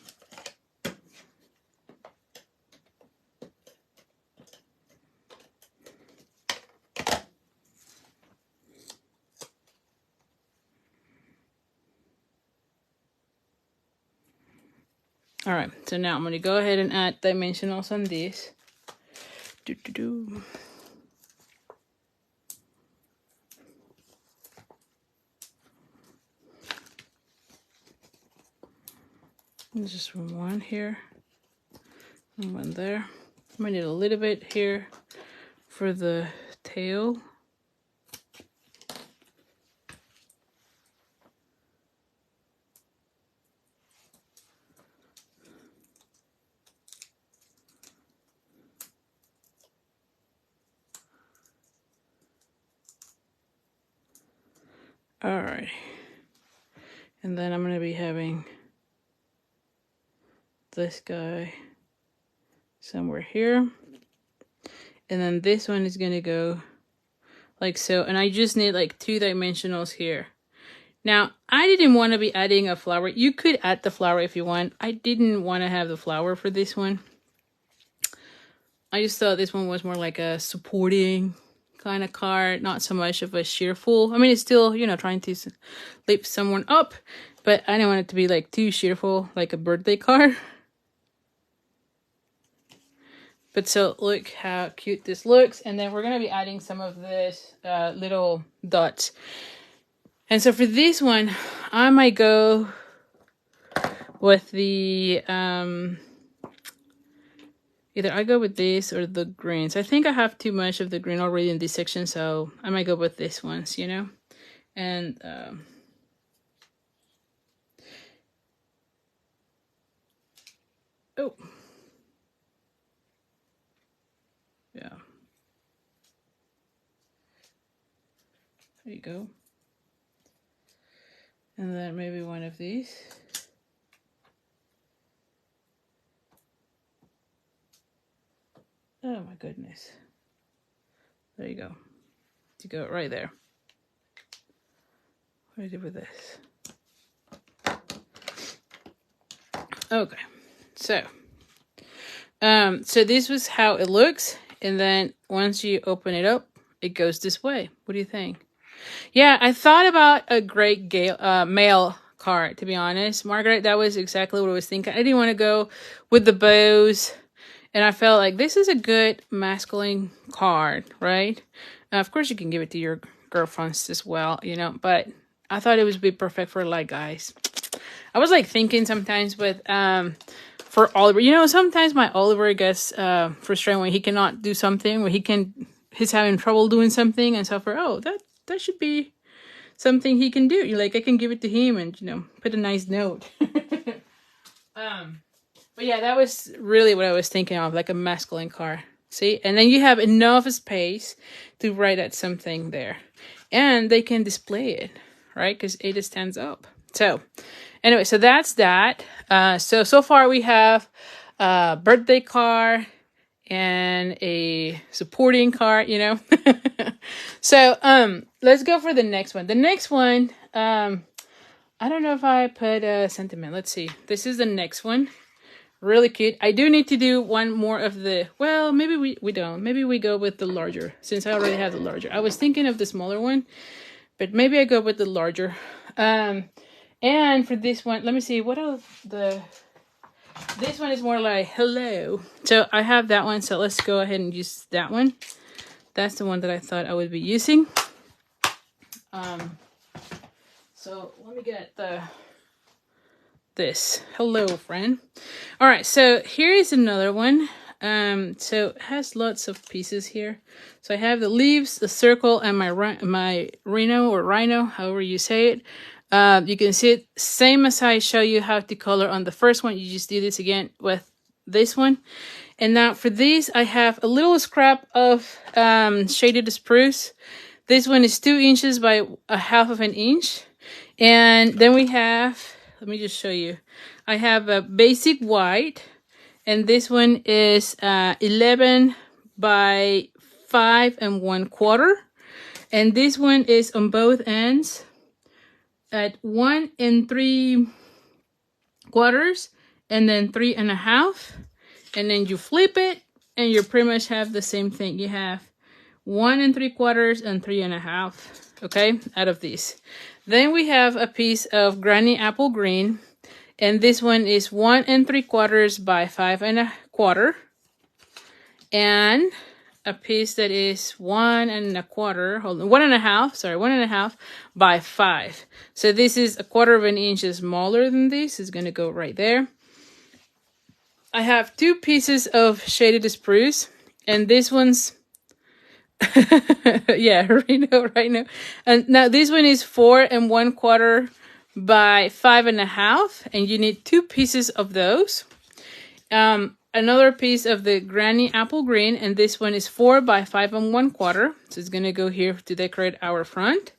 A: All right, so now I'm going to go ahead and add dimensionals on this. There's just one here and one there. I might need a little bit here for the tail. All right, and then I'm going to be having this guy somewhere here. And then this one is gonna go like so. And I just need like 2 dimensionals here. Now, I didn't want to be adding a flower. You could add the flower if you want. I didn't want to have the flower for this one. I just thought this one was more like a supporting kind of card, not so much of a cheerful. I mean, it's still, you know, trying to lift someone up, but I didn't want it to be like too cheerful, like a birthday card. But so look how cute this looks. And then we're going to be adding some of this little dots. And so for this one, I might go with the, either I go with this or the greens. I think I have too much of the green already in this section, so I might go with this ones, you know? And, oh. Yeah. There you go. And then maybe one of these. Oh my goodness. There you go. You go right there. What do I do with this? Okay. So this was how it looks. And then once you open it up, it goes this way. What do you think? Yeah, I thought about a great male card, to be honest. Margaret, that was exactly what I was thinking. I didn't want to go with the bows. And I felt like this is a good masculine card, right? Of course, you can give it to your girlfriends as well, you know. But I thought it would be perfect for like guys. I was like thinking sometimes with for Oliver. You know, sometimes my Oliver gets frustrated when he cannot do something, when he's having trouble doing something, and so for that should be something he can do. You're like, I can give it to him and, you know, put a nice note. But yeah, that was really what I was thinking of, like a masculine card. See? And then you have enough space to write at something there. And they can display it, right? Because it stands up. So, anyway, so that's that. So far we have a birthday card and a supporting card, you know. So let's go for the next one. The next one, I don't know if I put a sentiment. Let's see. This is the next one. Really cute. I do need to do one more of the, well, maybe we don't. Maybe we go with the larger, since I already have the larger. I was thinking of the smaller one, but maybe I go with the larger. And for this one, let me see, what else this one is more like hello. So I have that one, so let's go ahead and use that one. That's the one that I thought I would be using. So let me get this. Hello, friend. All right, so here is another one. So it has lots of pieces here. So I have the leaves, the circle, and my rhino, however you say it. You can see it same as I show you how to color on the first one. You just do this again with this one. And now for these, I have a little scrap of shaded spruce. This one is 2 inches by 1/2 inch. And then we have, let me just show you. I have a basic white, and this one is 11 by 5 1/4. And this one is on both ends at 1 3/4, and then 3 1/2. And then you flip it, and you pretty much have the same thing. You have 1 3/4 and 3 1/2, okay, out of these. Then we have a piece of Granny Apple Green, and this one is 1 3/4 by 5 1/4, and a piece that is 1 1/4, hold on, 1 1/2, sorry, 1 1/2 by 5. So this is 1/4 inch smaller than this. It's gonna go right there. I have 2 pieces of shaded spruce, and this one's yeah, right now. And now this one is 4 1/4 by 5 1/2, and you need 2 pieces of those. Another piece of the Granny Apple Green, and this one is 4 by 5 1/4, so it's gonna go here to decorate our front.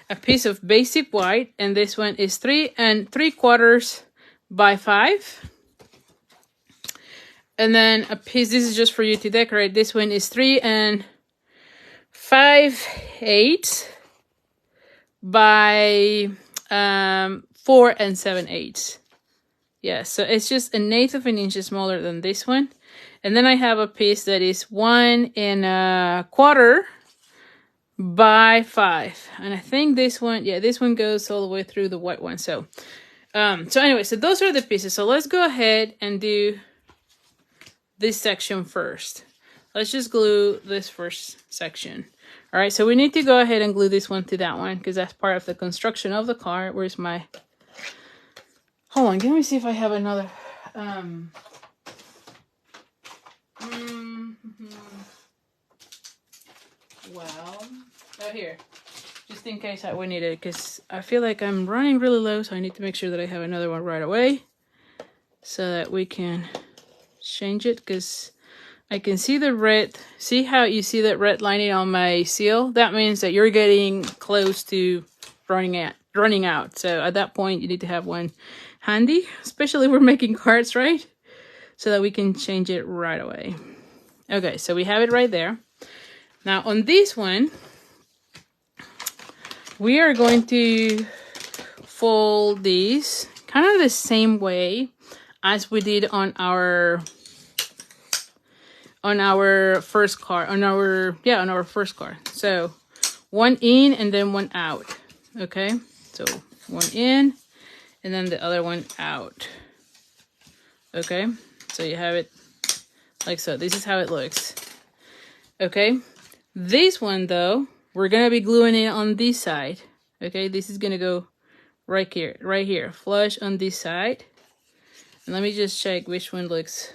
A: A piece of basic white, and this one is 3 3/4 by 5. And then a piece, this is just for you to decorate. This one is 3 5/8 by 4 7/8. Yeah, so it's just 1/8 of an inch smaller than this one. And then I have a piece that is 1 1/4 by 5. And I think this one, yeah, this one goes all the way through the white one. So anyway, so those are the pieces. So let's go ahead and do this section first. Let's just glue this first section. All right, so we need to go ahead and glue this one to that one because that's part of the construction of the card. Where's my... Hold on, let me see if I have another... Well, oh, here. Just in case we need it, because I feel like I'm running really low, so I need to make sure that I have another one right away so that we can change it, because I can see the red. See how you see that red lining on my seal? That means that you're getting close to running out. So at that point, you need to have one handy, especially if we're making cards, right? So that we can change it right away. Okay, so we have it right there. Now on this one, we are going to fold these kind of the same way as we did on our first card, on our first card. So one in and then one out. Okay, so one in and then the other one out. Okay, so you have it like so. This is how it looks. Okay, this one though, we're gonna be gluing it on this side. Okay, this is gonna go right here, flush on this side. And let me just check which one looks...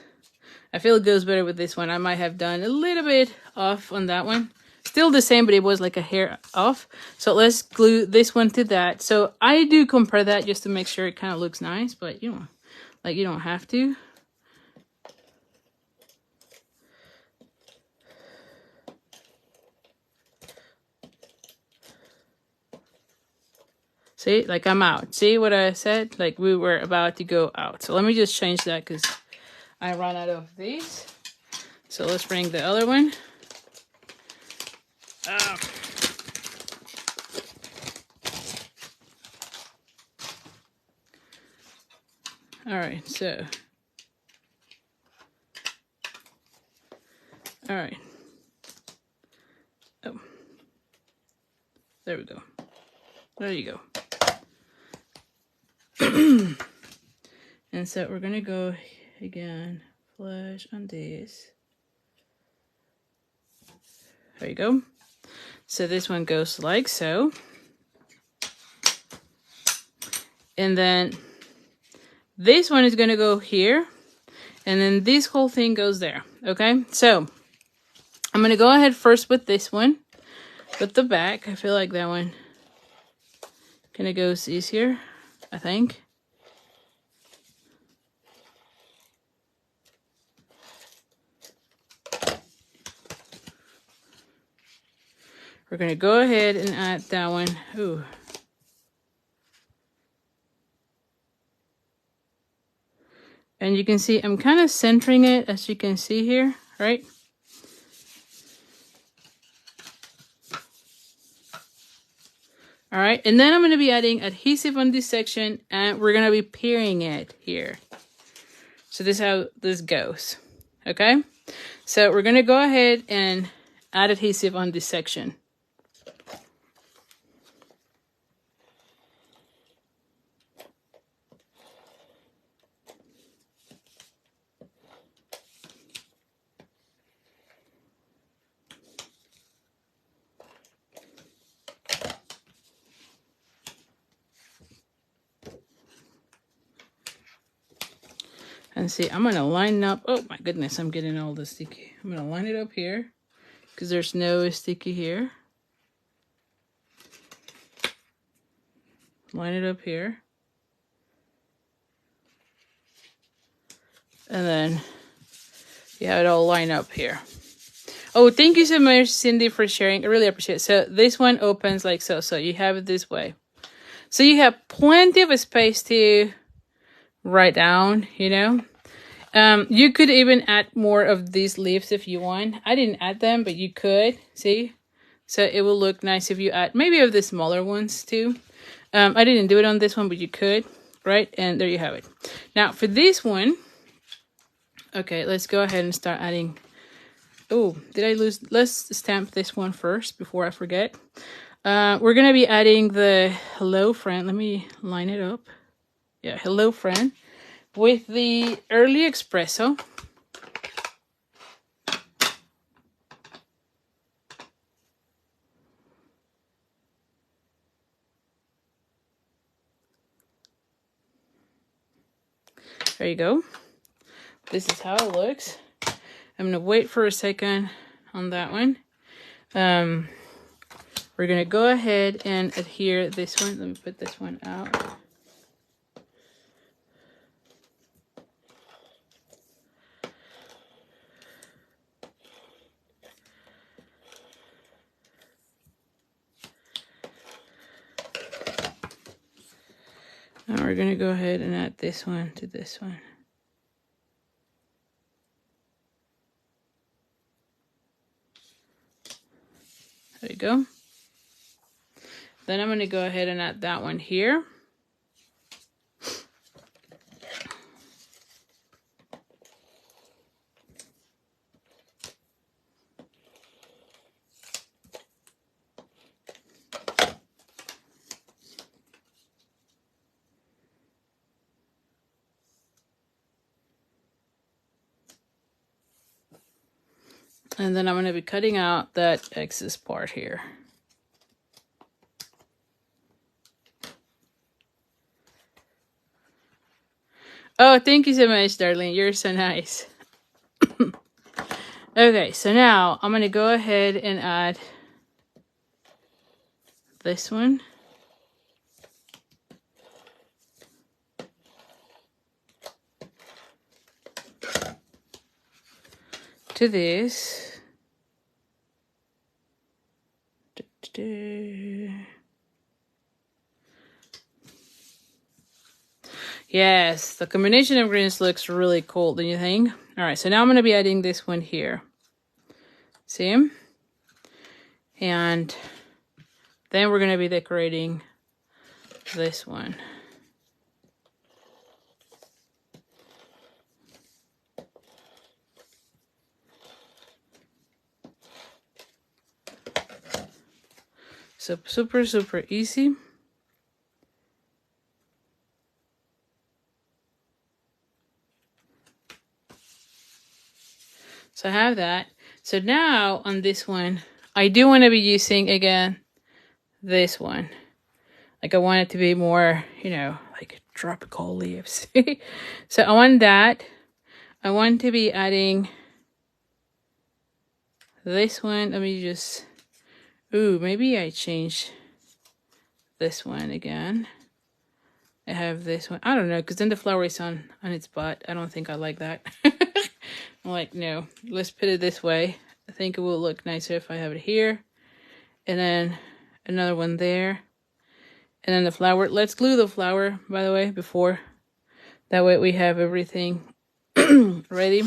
A: I feel it goes better with this one. I might have done a little bit off on that one. Still the same, but it was like a hair off. So let's glue this one to that. So I do compare that just to make sure it kind of looks nice, but you know, like you don't have to. See, like I'm out. See what I said? Like we were about to go out. So let me just change that because I ran out of these. So let's bring the other one. All right, so. All right. Oh. There we go. There you go. And so we're gonna go again, flush on this. There you go. So this one goes like so. And then this one is gonna go here. And then this whole thing goes there. Okay, so I'm gonna go ahead first with this one. With the back, I feel like that one kind of goes easier, I think. We're going to go ahead and add that one. Ooh. And you can see I'm kind of centering it, as you can see here, right? All right, and then I'm going to be adding adhesive on this section, and we're going to be piercing it here. So this is how this goes, okay? So we're going to go ahead and add adhesive on this section. And see, I'm going to line up. Oh my goodness, I'm getting all the sticky. I'm going to line it up here because there's no sticky here. Line it up here. And then you have it all lined up here. Oh, thank you so much, Cindy, for sharing. I really appreciate it. So this one opens like so. So you have it this way. So you have plenty of space to write down, you know. You could even add more of these leaves if you want. I didn't add them, but you could, see? So it will look nice if you add maybe of the smaller ones too. I didn't do it on this one, but you could, right? And there you have it. Now for this one, okay, let's go ahead and start adding. Oh, did I lose? Let's stamp this one first before I forget. We're going to be adding the hello friend. Let me line it up. Yeah, hello friend. With the early espresso. There you go. This is how it looks. I'm gonna wait for a second on that one. We're gonna go ahead and adhere this one. Let me put this one out. Now we're gonna go ahead and add this one to this one. There you go. Then I'm gonna go ahead and add that one here. And then I'm going to be cutting out that excess part here. Oh, thank you so much, darling. You're so nice. Okay, so now I'm going to go ahead and add this one. To this. Yes, the combination of greens looks really cool, don't you think? All right, so now I'm going to be adding this one here. See? And then we're going to be decorating this one. So super, super easy. So I have that. So now on this one, I do want to be using again this one. Like I want it to be more, you know, like tropical leaves. So I want that. I want to be adding this one. Let me just, ooh, maybe I change this one again. I have this one. I don't know, because then the flower is on its butt. I don't think I like that. I'm like, no, let's put it this way. I think it will look nicer if I have it here. And then another one there. And then the flower. Let's glue the flower, by the way, before. That way we have everything ready.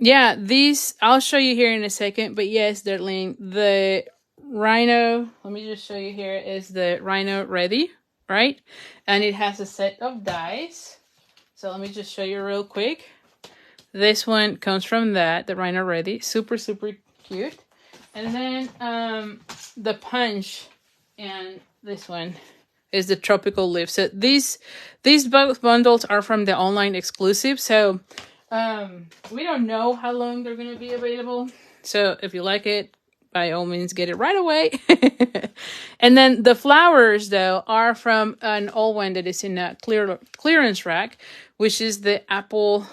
A: Yeah, these I'll show you here in a second, but yes, darling, the rhino, let me just show you here, is the rhino ready, right? And it has a set of dies. So let me just show you real quick. This one comes from that, the rhino ready, super, super cute. And then the punch and this one is the tropical leaf. So these both bundles are from the online exclusive. So we don't know how long they're going to be available. So if you like it, by all means, get it right away. And then the flowers, though, are from an old one that is in a clearance rack, which is the apple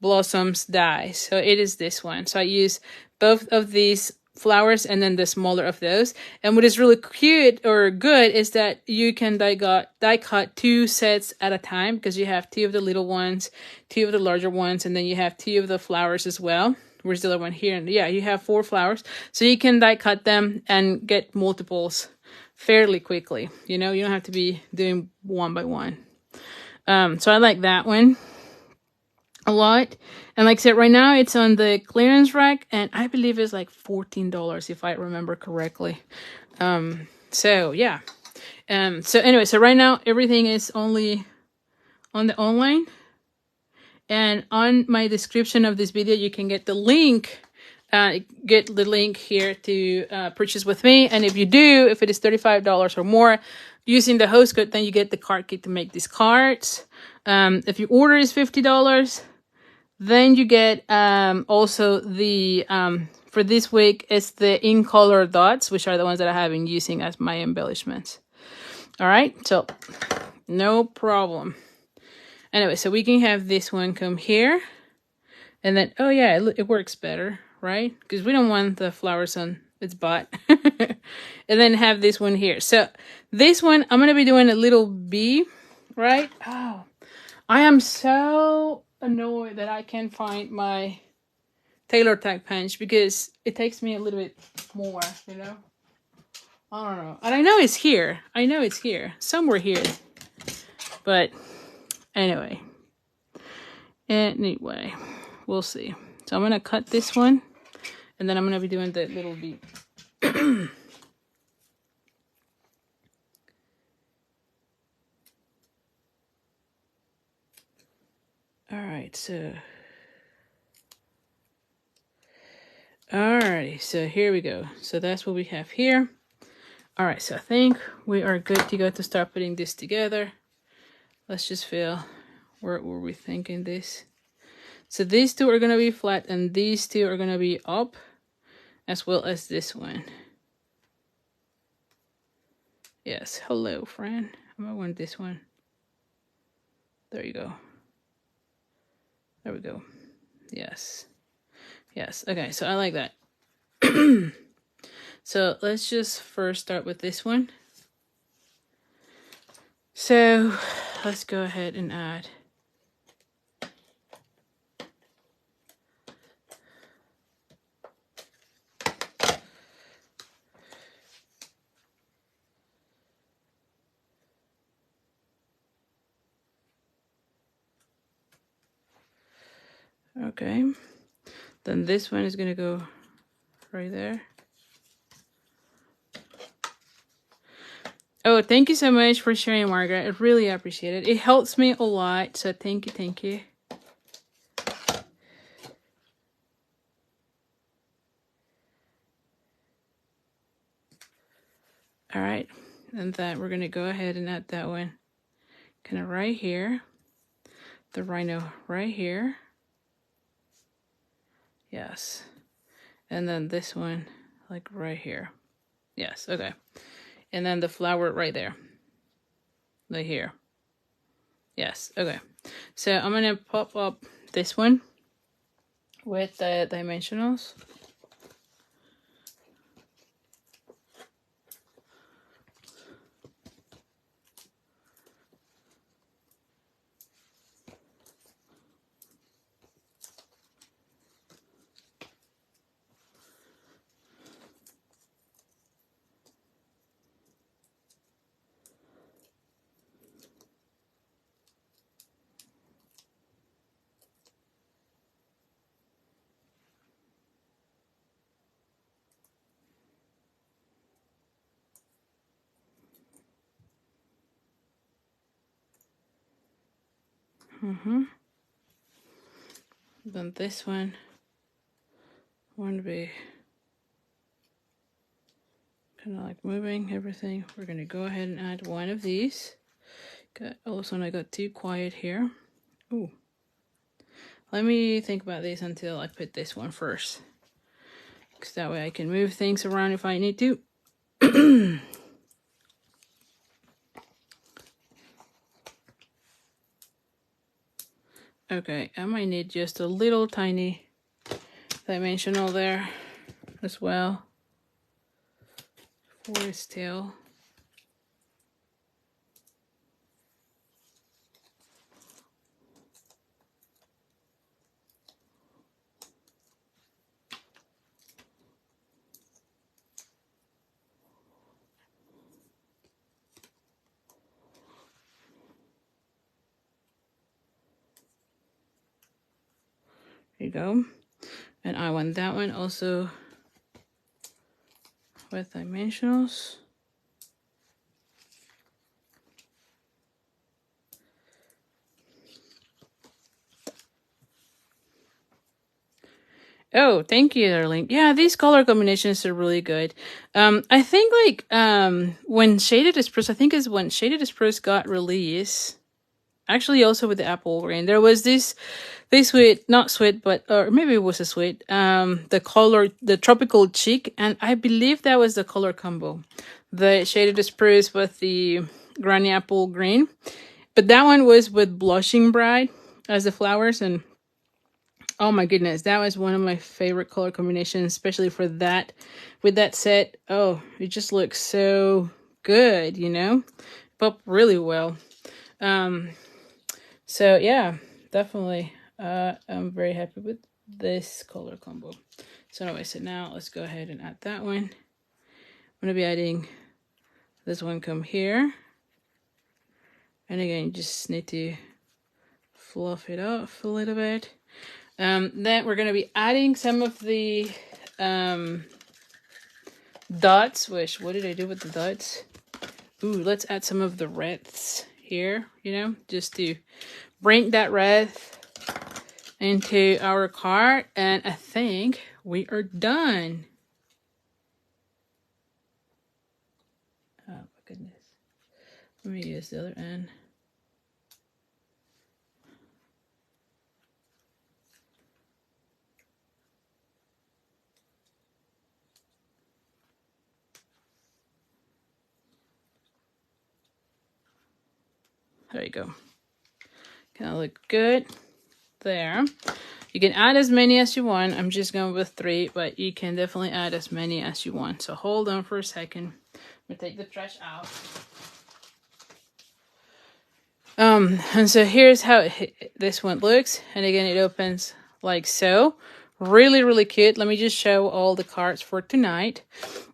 A: blossoms die. So it is this one. So I use both of these flowers and then the smaller of those. And what is really cute or good is that you can die cut 2 sets at a time, because you have 2 of the little ones, 2 of the larger ones, and then you have 2 of the flowers as well, where's the other one here? And yeah, you have 4 flowers. So you can die cut them and get multiples fairly quickly. You know, you don't have to be doing one by one. So I like that one a lot. And like I said, right now it's on the clearance rack, and I believe it's like $14 if I remember correctly. So yeah. So anyway, so right now everything is only on the online, and on my description of this video you can get the link. Get the link here to purchase with me, and if you do, if it is $35 or more using the host code, then you get the card kit to make these cards. If your order is $50, then you get also the for this week it's the in color dots, which are the ones that I have been using as my embellishments. All right, so no problem. Anyway, so we can have this one come here, and then oh yeah, it works better, right? Because we don't want the flowers on its butt. And then have this one here. So this one I'm gonna be doing a little bee, right? Oh, I am so annoyed that I can't find my tailor tag punch, because it takes me a little bit more, you know. I don't know, and I know it's here. I know it's here somewhere here, but anyway, we'll see. So I'm gonna cut this one, and then I'm gonna be doing the little bee. All right, so alrighty, so here we go. So that's what we have here. All right, so I think we are good to go to start putting this together. Let's just feel, where were we thinking this? So these two are gonna be flat, and these two are gonna be up, as well as this one. Yes, hello, friend. I might want this one. There you go. There we go. Yes. Yes, okay, so I like that. So let's just first start with this one. So let's go ahead and add. Okay, then this one is gonna go right there. Oh, thank you so much for sharing, Margaret. I really appreciate it. It helps me a lot, so thank you, thank you. All right, and then we're gonna go ahead and add that one kind of right here. The rhino right here. Yes. And then this one like right here. Yes, okay. And then the flower right there. Right here. Yes, okay. So I'm gonna pop up this one with the dimensionals. Then this one won't be kind of like moving everything. We're gonna go ahead and add one of these. All of a sudden I got too quiet here. Ooh. Let me think about this until I put this one first, because that way I can move things around if I need to. Okay, I might need just a little tiny dimensional there as well for its tail. you go. And I want that one also with dimensionals. Oh, thank you, darling. Yeah, these color combinations are really good. I think like when Shaded Espresso, I think is when Shaded Espresso got released. Actually, also with the apple green, there was this sweet, not sweet, but or maybe it was a sweet. The color, the tropical cheek, and I believe that was the color combo, the Shaded Espresso with the granny apple green. But that one was with Blushing Bride as the flowers, and oh my goodness, that was one of my favorite color combinations, especially for that, with that set. Oh, it just looks so good, you know? Popped really well. So yeah, definitely. I'm very happy with this color combo. So anyway, so now let's go ahead and add that one. I'm gonna be adding this one come here. And again, you just need to fluff it up a little bit. Then we're going to be adding some of the dots, which, what did I do with the dots? Ooh, let's add some of the reds here, you know, just to bring that red into our card. And I think we are done. Oh my goodness. Let me use the other end. There you go. Kind of look good there. You can add as many as you want. I'm just going with 3, but you can definitely add as many as you want. So hold on for a second. I'm gonna take the trash out. And so here's how this one looks. And again, it opens like so. Really, really cute. Let me just show all the cards for tonight.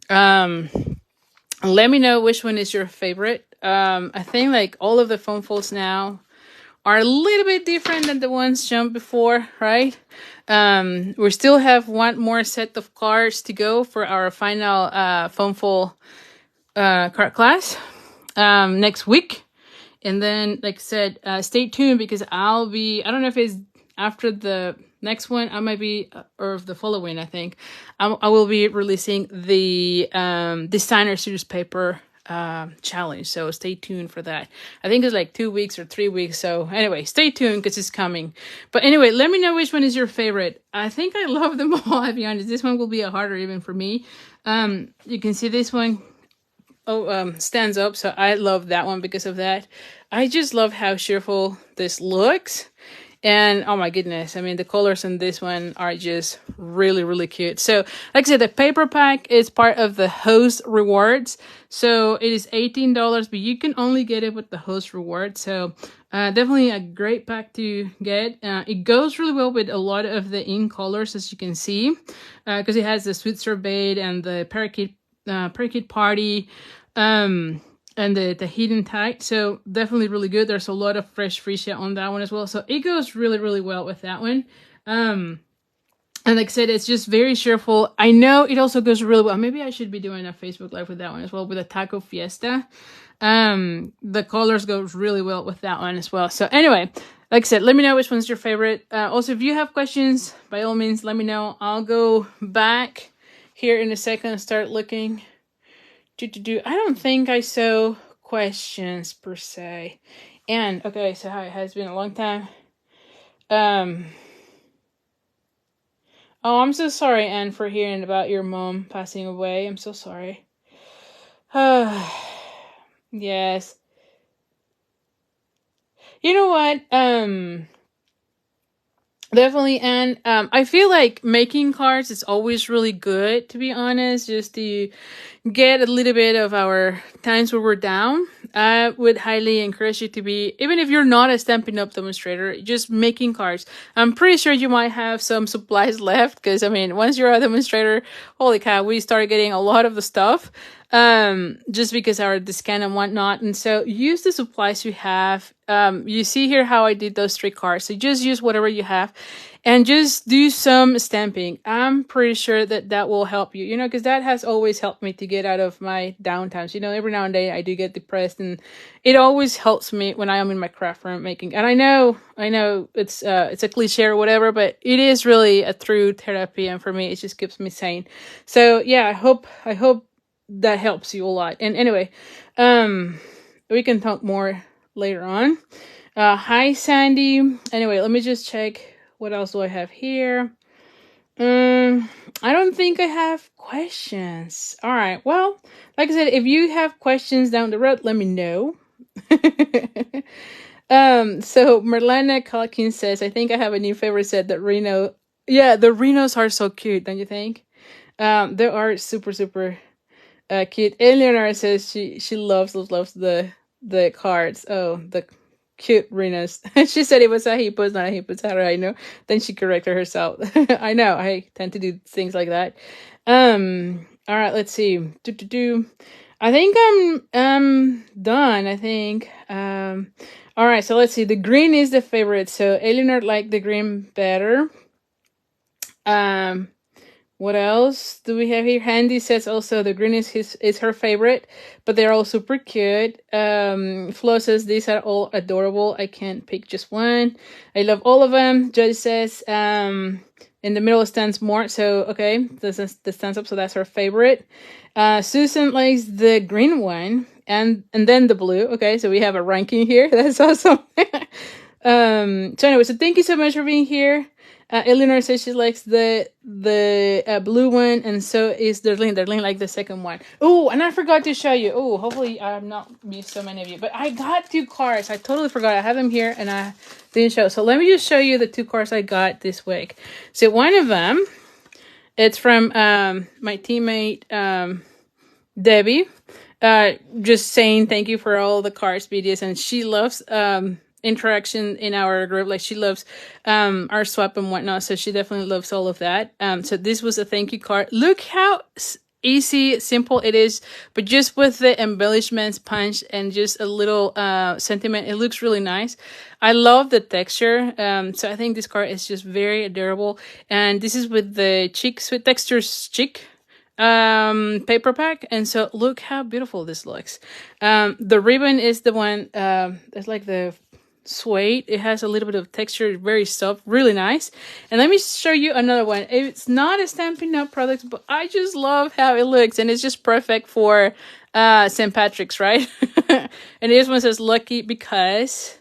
A: Let me know which one is your favorite. I think like all of the foam folds now are a little bit different than the ones shown before, right? We still have one more set of cards to go for our final foam fold card class next week. And then, like I said, stay tuned because I don't know if it's after the next one, I might be, or the following, I think, I will be releasing the designer series paper challenge. So stay tuned for that. I think it's like 2 weeks or 3 weeks. So anyway, stay tuned because it's coming. But anyway, let me know which one is your favorite. I think I love them all, I'll be honest. This one will be a harder even for me. You can see this one stands up, so I love that one because of that. I just love how cheerful this looks, and oh my goodness, I mean the colors in this one are just really, really cute. So like I said, the paper pack is part of the host rewards, so it is $18, but you can only get it with the host reward. So definitely a great pack to get. It goes really well with a lot of the ink colors, as you can see, because it has the Sweet Sorbet and the Parakeet Party, and the hidden tag. So definitely really good. There's a lot of fresh freesia on that one as well. So it goes really, really well with that one. And like I said, it's just very cheerful. I know it also goes really well. Maybe I should be doing a Facebook Live with that one as well, with a Taco Fiesta. The colors go really well with that one as well. So anyway, like I said, let me know which one's your favorite. Also, if you have questions, by all means, let me know. I'll go back here in a second and start looking. I don't think I saw questions per se. And okay, so it has been a long time. Oh, I'm so sorry, Anne, for hearing about your mom passing away. I'm so sorry. Yes. You know what? Definitely, and I feel like making cards is always really good, to be honest, just to get a little bit of our times where we're down. I would highly encourage you to be, even if you're not a Stampin' Up demonstrator, just making cards. I'm pretty sure you might have some supplies left, because I mean, once you're a demonstrator, holy cow, we started getting a lot of the stuff, just because our discount and whatnot. And so use the supplies you have you see here how I did those 3 cards. So just use whatever you have and just do some stamping. I'm pretty sure that that will help you, you know, because that has always helped me to get out of my downtimes. You know, every now and then I do get depressed, and it always helps me when I am in my craft room making. And I know it's a cliche or whatever, but it is really a true therapy, and for me, it just keeps me sane. So yeah, I hope that helps you a lot. And anyway, we can talk more later on. Hi, Sandy. Anyway, let me just check. What else do I have here? I don't think I have questions. All right. Well, like I said, if you have questions down the road, let me know. So Merlana Calkins says, I think I have a new favorite set, that Reno. Yeah, the Renos are so cute, don't you think? They are super, super cute. Eleanor says she loves the cards. Oh, the cute Renos. She said it was a hippos, not a hippos. How do I know? Then she corrected herself. I know. I tend to do things like that. All right. Let's see. I think I'm done. I think. All right. So let's see. The green is the favorite. So Eleanor liked the green better. What else do we have here? Handy says also the green is her favorite, but they're all super cute. Flo says these are all adorable. I can't pick just one. I love all of them. Jody says in the middle stands more. So okay, this stands up. So that's her favorite. Susan likes the green one, and then the blue. Okay, so we have a ranking here. That's awesome. So anyway, so thank you so much for being here. Eleanor says she likes the blue one, and so is Darlene. Darlene likes the second one. Oh, and I forgot to show you. Oh, hopefully I'm not missed so many of you, but I got 2 cards. I totally forgot. I have them here, and I didn't show. So let me just show you the 2 cards I got this week. So one of them, it's from my teammate Debbie. Just saying thank you for all the cards videos, and she loves interaction in our group. Like, she loves our swap and whatnot, so she definitely loves all of that. So this was a thank you card. Look how easy, simple it is, but just with the embellishments, punch, and just a little sentiment, it looks really nice. I love the texture. So I think this card is just very adorable, and this is with the Sweet Textures Chic paper pack, and so look how beautiful this looks. The ribbon is the one, it's like the suede. It has a little bit of texture, very soft, really nice. And let me show you another one. It's not a Stampin' Up product, but I just love how it looks, and it's just perfect for St. Patrick's, right? And this one says lucky because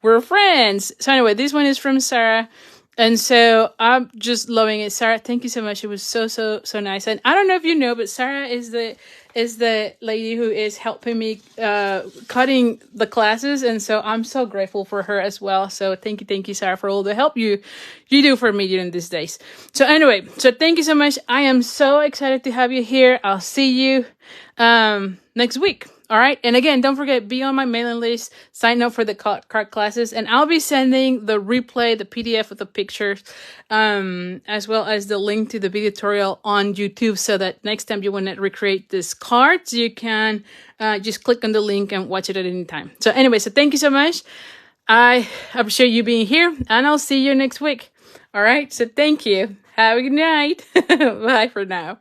A: we're friends. So anyway, this one is from Sarah, and so I'm just loving it. Sarah, thank you so much. It was so nice. And I don't know if you know, but Sarah is the lady who is helping me cutting the classes, and so I'm so grateful for her as well. So thank you, Sarah, for all the help you do for me during these days. So anyway, so thank you so much. I am so excited to have you here. I'll see you next week. All right. And again, don't forget, be on my mailing list, sign up for the card classes, and I'll be sending the replay, the PDF with the pictures, as well as the link to the video tutorial on YouTube, so that next time you want to recreate these cards, you can just click on the link and watch it at any time. So anyway, so thank you so much. I appreciate you being here, and I'll see you next week. All right. So thank you. Have a good night. Bye for now.